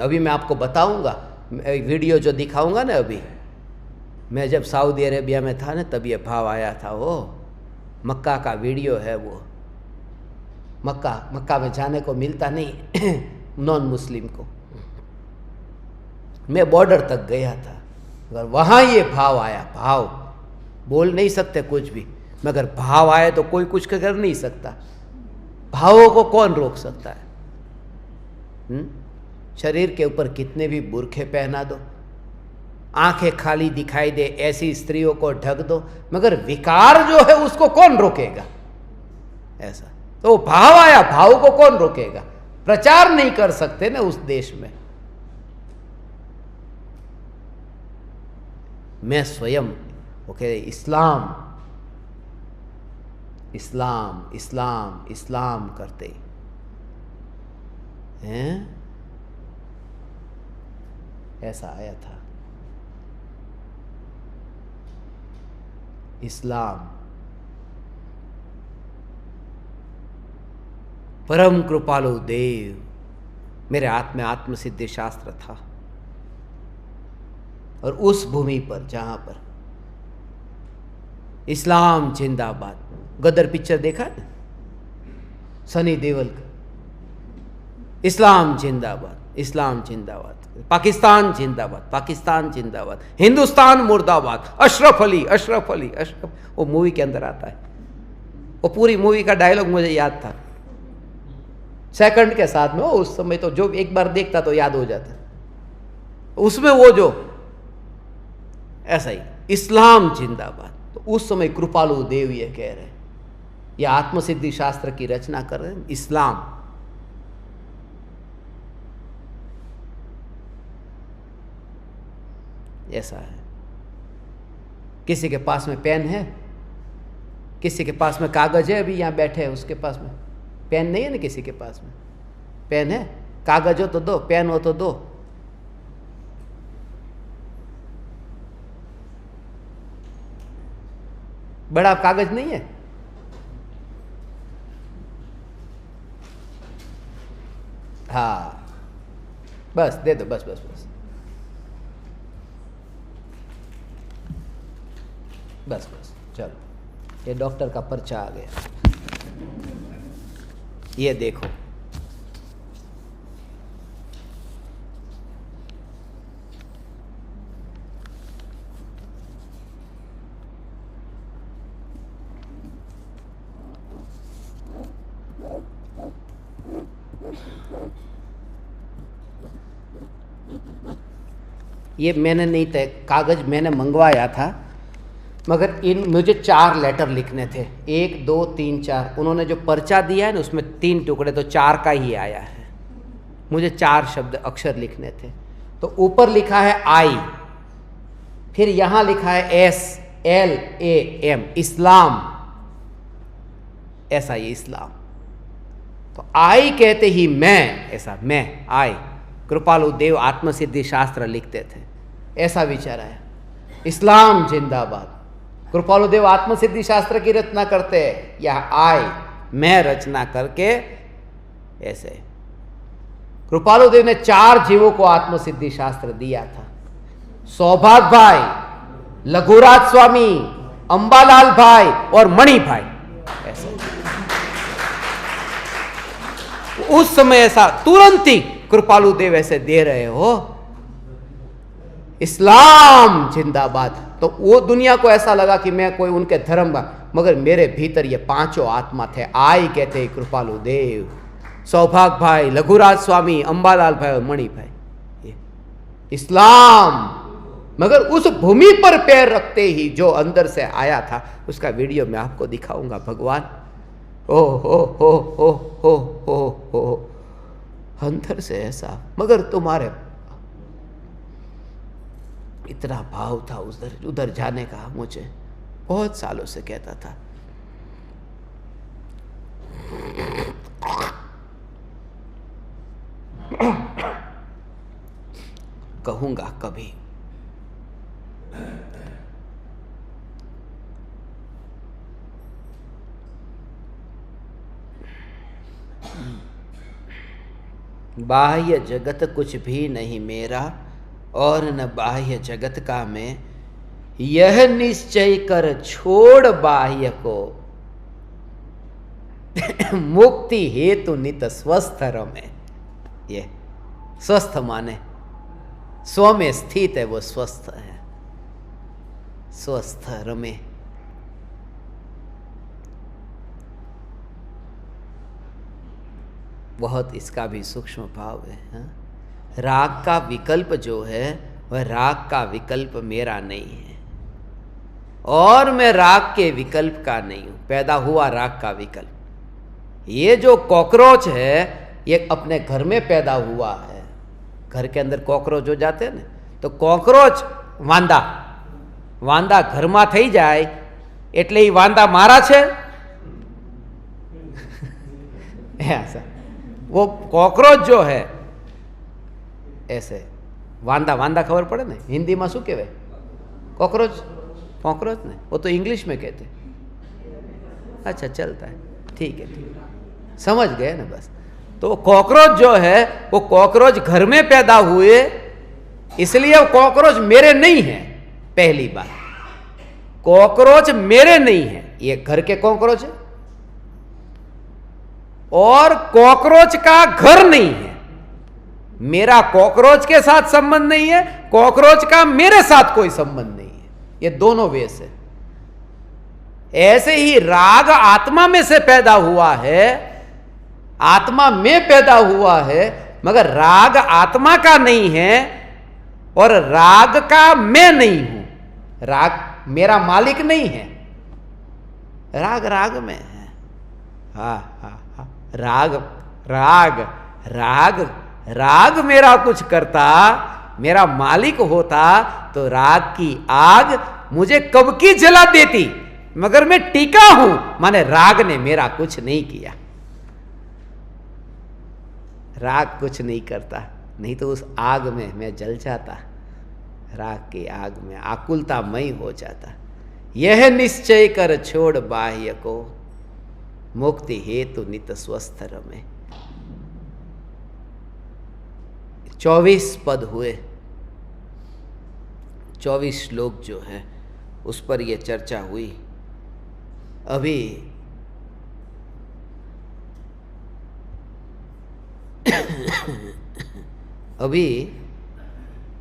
S1: अभी मैं आपको बताऊंगा, वीडियो जो दिखाऊंगा ना, अभी मैं जब सऊदी अरेबिया में था ना, तब ये भाव आया था। वो मक्का का वीडियो है। वो मक्का में जाने को मिलता नहीं नॉन मुस्लिम को। मैं बॉर्डर तक गया था, मगर वहाँ ये भाव आया। भाव बोल नहीं सकते कुछ भी, मगर भाव आए तो कोई कुछ कर नहीं सकता। भावों को कौन रोक सकता है? शरीर के ऊपर कितने भी बुरखे पहना दो, आंखें खाली दिखाई दे, ऐसी स्त्रियों को ढक दो, मगर विकार जो है उसको कौन रोकेगा? ऐसा तो भाव आया, भाव को कौन रोकेगा? प्रचार नहीं कर सकते ना उस देश में। मैं स्वयं ओके इस्लाम इस्लाम इस्लाम इस्लाम करते हैं, ऐसा आया था। इस्लाम परम कृपालु देव, मेरे हाथ में आत्मसिद्धि शास्त्र था। और उस भूमि पर जहां पर इस्लाम जिंदाबाद, गदर पिक्चर देखा ना, सनी देओल का, इस्लाम जिंदाबाद, इस्लाम जिंदाबाद, पाकिस्तान जिंदाबाद, पाकिस्तान जिंदाबाद, हिंदुस्तान मुर्दाबाद, अशरफ अली, अशरफ अली, अशरफ, वो मूवी के अंदर आता है। वो पूरी मूवी का डायलॉग मुझे याद था, सेकंड के साथ में। उस समय तो जो एक बार देखता तो याद हो जाता। उसमें वो जो ऐसा ही इस्लाम जिंदाबाद, तो उस समय कृपालु देव ये कह रहे हैं, ये आत्मसिद्धि शास्त्र की रचना कर रहे हैं। इस्लाम ऐसा है। किसी के पास में पेन है, किसी के पास में कागज है, अभी यहां बैठे हैं उसके पास में पेन नहीं है ना, किसी के पास में पेन है, कागज हो तो दो, पेन हो तो दो। बड़ा कागज नहीं है, हाँ बस दे दो, बस बस बस बस बस, चलो ये डॉक्टर का पर्चा आ गया। ये देखो, ये मैंने नहीं तय, कागज मैंने मंगवाया था, मगर मुझे 4 लेटर लिखने थे, 1 2 3 4। उन्होंने जो पर्चा दिया है ना, उसमें 3 टुकड़े, तो 4 का ही आया है। मुझे 4 शब्द अक्षर लिखने थे। तो ऊपर लिखा है आई, फिर यहाँ लिखा है SLAM, इस्लाम, ऐसा ये इस्लाम। तो आई कहते ही मैं, ऐसा मैं, आई, कृपालु देव आत्मसिद्धि शास्त्र लिखते थे, ऐसा विचार है। इस्लाम जिंदाबाद, कृपालु देव आत्मसिद्धि शास्त्र की रचना करते हैं, यह आई मैं रचना करके ऐसे। कृपालु देव ने 4 जीवों को आत्मसिद्धि शास्त्र दिया था, सौभाग्य भाई, लघुराज स्वामी, अंबालाल भाई और मणि भाई, ऐसे। उस समय ऐसा तुरंत ही कृपालु देव ऐसे दे रहे हो, इस्लाम जिंदाबाद। तो वो दुनिया को ऐसा लगा कि मैं कोई उनके धर्म का, मगर मेरे भीतर ये 5 आत्मा थे। आई कहते हैं कृपालु देव, सौभाग्य भाई, लघुराज स्वामी, अंबालाल भाई और मणि भाई, इस्लाम। मगर उस भूमि पर पैर रखते ही जो अंदर से आया था, उसका वीडियो मैं आपको दिखाऊंगा। भगवान
S2: ओ हो अंदर से ऐसा, मगर तुम्हारे इतना भाव था उधर जाने का, मुझे बहुत सालों से कहता था। कहूंगा कभी। बाह्य जगत कुछ भी नहीं मेरा, और न बाह्य जगत का मैं, यह निश्चय कर छोड़ बाह्य को, मुक्ति हेतु नित स्वस्थ रमे। ये स्वस्थ माने स्व में स्थित है, वो स्वस्थ है, स्वस्थ रमे। बहुत इसका भी सूक्ष्म भाव है, हाँ? राग का विकल्प जो है वह राग का विकल्प मेरा नहीं है, और मैं राग के विकल्प का नहीं हूं। पैदा हुआ राग का विकल्प। ये जो कॉकरोच है ये अपने घर में पैदा हुआ है। घर के अंदर कॉकरोच हो जाते हैं ना, तो कॉकरोच वांदा वांदा घરમાં થઈ જાય એટલે એ વાંદા મારા છે। ऐसा वो कॉकरोच जो है ऐसे वांदा वांदा खबर पड़े ना हिंदी में शू कहवाय? कॉकरोच कॉकरोच ने वो तो इंग्लिश में कहते। अच्छा चलता है, ठीक है, ठीक है, समझ गए ना बस। तो कॉकरोच जो है वो कॉकरोच घर में पैदा हुए, इसलिए वो कॉकरोच मेरे नहीं है। पहली बात, कॉकरोच मेरे नहीं है, ये घर के कॉकरोच है, और कॉकरोच का घर नहीं है। मेरा कॉकरोच के साथ संबंध नहीं है, कॉकरोच का मेरे साथ कोई संबंध नहीं है। ये दोनों वेश है। ऐसे ही राग आत्मा में से पैदा हुआ है, आत्मा में पैदा हुआ है, मगर राग आत्मा का नहीं है और राग का मैं नहीं हूं। राग मेरा मालिक नहीं है, राग राग में है। हा हा हा, राग राग राग राग मेरा कुछ करता, मेरा मालिक होता तो राग की आग मुझे कब की जला देती, मगर मैं टीका हूं, माने राग ने मेरा कुछ नहीं किया। राग कुछ नहीं करता, नहीं तो उस आग में मैं जल जाता। राग की आग में आकुलतामय हो जाता। यह निश्चय कर छोड़ बाह्य को, मुक्ति हेतु नित स्वस्थ रमे। 24 पद हुए, 24 श्लोक जो है उस पर यह चर्चा हुई। अभी अभी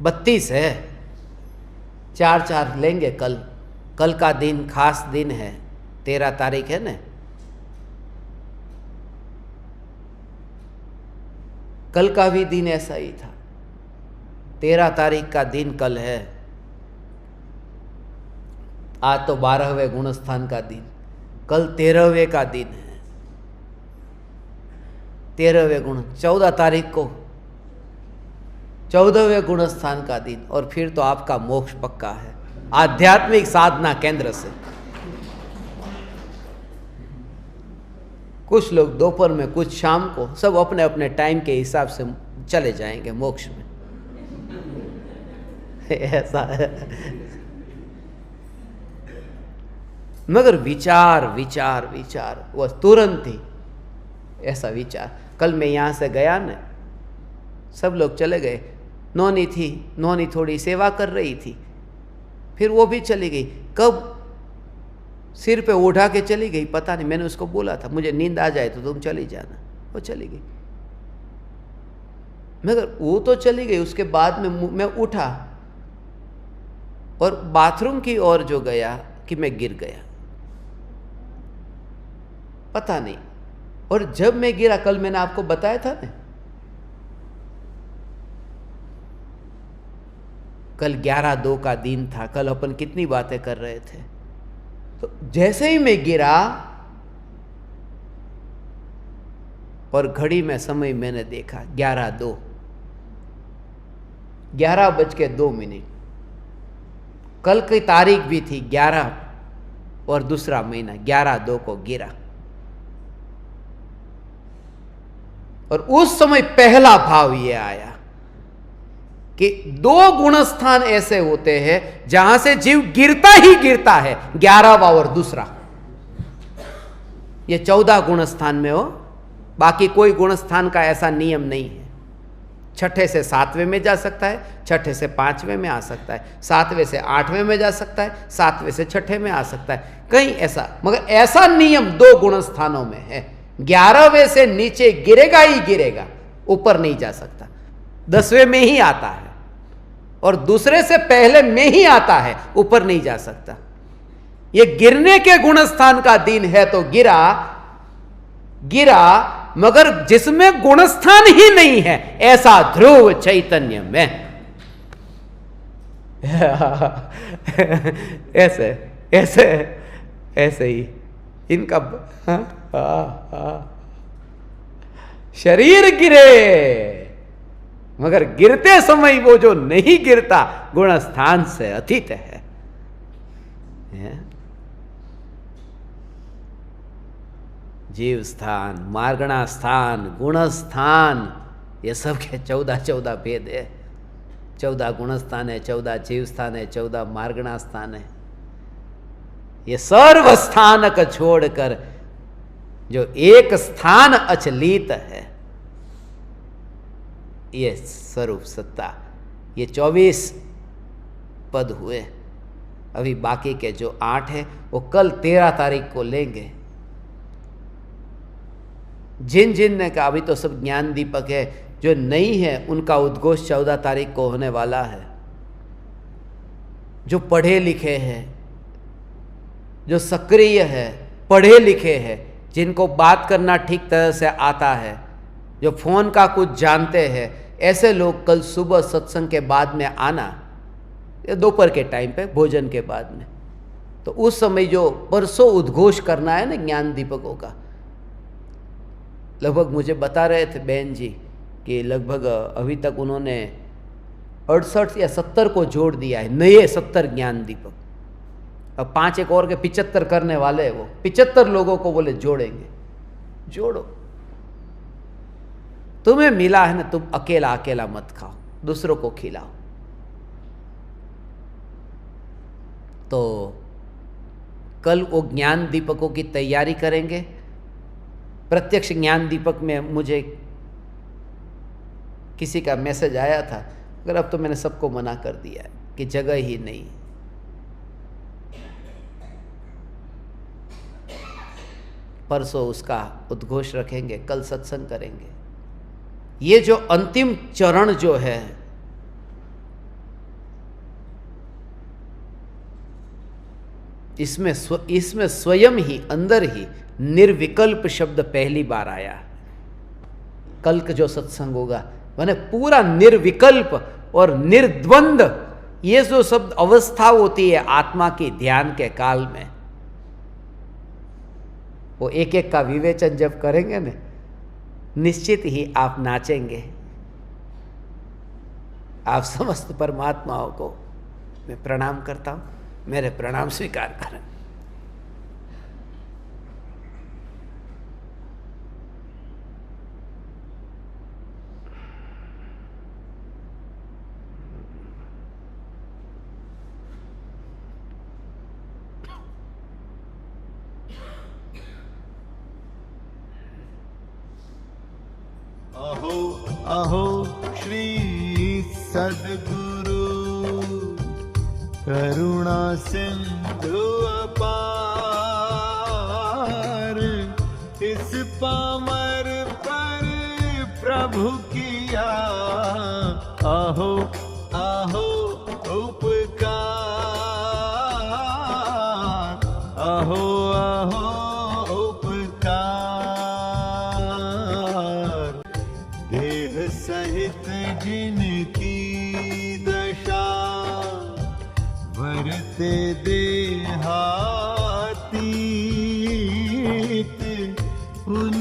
S2: 32 है, 4 लेंगे। कल का दिन खास दिन है, 13 तारीख है ना। कल का भी दिन ऐसा ही था, 13 तारीख का दिन कल है। आज तो 12वें गुणस्थान का दिन, कल 13वें का दिन है। 13वें गुण 14 तारीख को 14वें गुणस्थान का दिन, और फिर तो आपका मोक्ष पक्का है आध्यात्मिक साधना केंद्र से। कुछ लोग दोपहर में, कुछ शाम को, सब अपने अपने टाइम के हिसाब से चले जाएंगे मोक्ष में। ऐसा है। मगर विचार विचार विचार वो तुरंत ही ऐसा विचार। कल मैं यहाँ से गया न, सब लोग चले गए। नौनी थी, नौनी थोड़ी सेवा कर रही थी, फिर वो भी चली गई। कब सिर पे उठा के चली गई पता नहीं। मैंने उसको बोला था मुझे नींद आ जाए तो तुम चली जाना, वो चली गई। मगर वो तो चली गई, उसके बाद में मैं उठा और बाथरूम की ओर जो गया कि मैं गिर गया, पता नहीं। और जब मैं गिरा, कल मैंने आपको बताया था ना, कल 11/2 का दिन था। कल अपन कितनी बातें कर रहे थे। तो जैसे ही मैं गिरा और घड़ी में समय मैंने देखा 11:02, 11:02। कल की तारीख भी थी 11 और दूसरा महीना 11/2 को गिरा। और उस समय पहला भाव ये आया कि 2 गुणस्थान ऐसे होते हैं जहां से जीव गिरता ही गिरता है, 11वां और दूसरा। ये 14 गुणस्थान में हो, बाकी कोई गुणस्थान का ऐसा नियम नहीं है। छठे से 7वें में जा सकता है, छठे से 5वें में आ सकता है, 7वें से 8वें में जा सकता है, 7वें से छठे में आ सकता है, कहीं ऐसा। मगर ऐसा नियम 2 गुणस्थानों में है, 11वें से नीचे गिरेगा ही गिरेगा, ऊपर नहीं जा सकता। 10वें में ही आता है और दूसरे से पहले में ही आता है, ऊपर नहीं जा सकता। ये गिरने के गुणस्थान का दिन है तो गिरा, मगर जिसमें गुणस्थान ही नहीं है, ऐसा ध्रुव चैतन्य में। ऐसे ऐसे ऐसे ही इनका शरीर गिरे, मगर गिरते समय वो जो नहीं गिरता गुणस्थान से अतीत है। जीव स्थान, मार्गणा स्थान, गुण स्थान, ये सब के 14 भेद है। 14 गुण स्थान है, 14 जीव स्थान है, 14 मार्गणा स्थान है। ये सर्व स्थानक छोड़कर जो एक स्थान अचलित है, ये स्वरूप सत्ता, ये 24 पद हुए। अभी बाकी के जो 8 है वो कल 13 तारीख को लेंगे। जिन ने कहा, अभी तो सब ज्ञान दीपक है, जो नहीं है उनका उद्घोष 14 तारीख को होने वाला है। जो पढ़े लिखे हैं, जो सक्रिय है, पढ़े लिखे हैं, जिनको बात करना ठीक तरह से आता है, जो फोन का कुछ जानते हैं, ऐसे लोग कल सुबह सत्संग के बाद में आना, दोपहर के टाइम पे भोजन के बाद में। तो उस समय जो परसों उद्घोष करना है ना ज्ञान दीपकों का, लगभग मुझे बता रहे थे बहन जी कि लगभग अभी तक उन्होंने 68 या 70 को जोड़ दिया है, नए 70 ज्ञान दीपक। अब 5 एक और के 75 करने वाले हैं। वो 75 लोगों को बोले जोड़ेंगे। जोड़ो, तुम्हें मिला है ना, तुम अकेला अकेला मत खाओ, दूसरों को खिलाओ। तो कल वो ज्ञान दीपकों की तैयारी करेंगे। प्रत्यक्ष ज्ञान दीपक में मुझे किसी का मैसेज आया था, मगर अब तो मैंने सबको मना कर दिया है कि जगह ही नहीं। परसों उसका उद्घोष रखेंगे, कल सत्संग करेंगे। ये जो अंतिम चरण जो है, इसमें स्वयं ही अंदर ही निर्विकल्प शब्द पहली बार आया। कल का जो सत्संग होगा माने पूरा निर्विकल्प और निर्द्वंद, ये जो शब्द अवस्था होती है आत्मा की ध्यान के काल में, वो एक एक का विवेचन जब करेंगे ना, निश्चित ही आप नाचेंगे। आप समस्त परमात्माओं को मैं प्रणाम करता हूं, मेरे प्रणाम स्वीकार करें।
S3: अहो अहो श्री सद्गुरु करुणा सिंधु अपार, इस पामर पर प्रभु किया अहो अहो उपकार, अहो अहो सहित जिनकी दशा वरते देहातीत, उन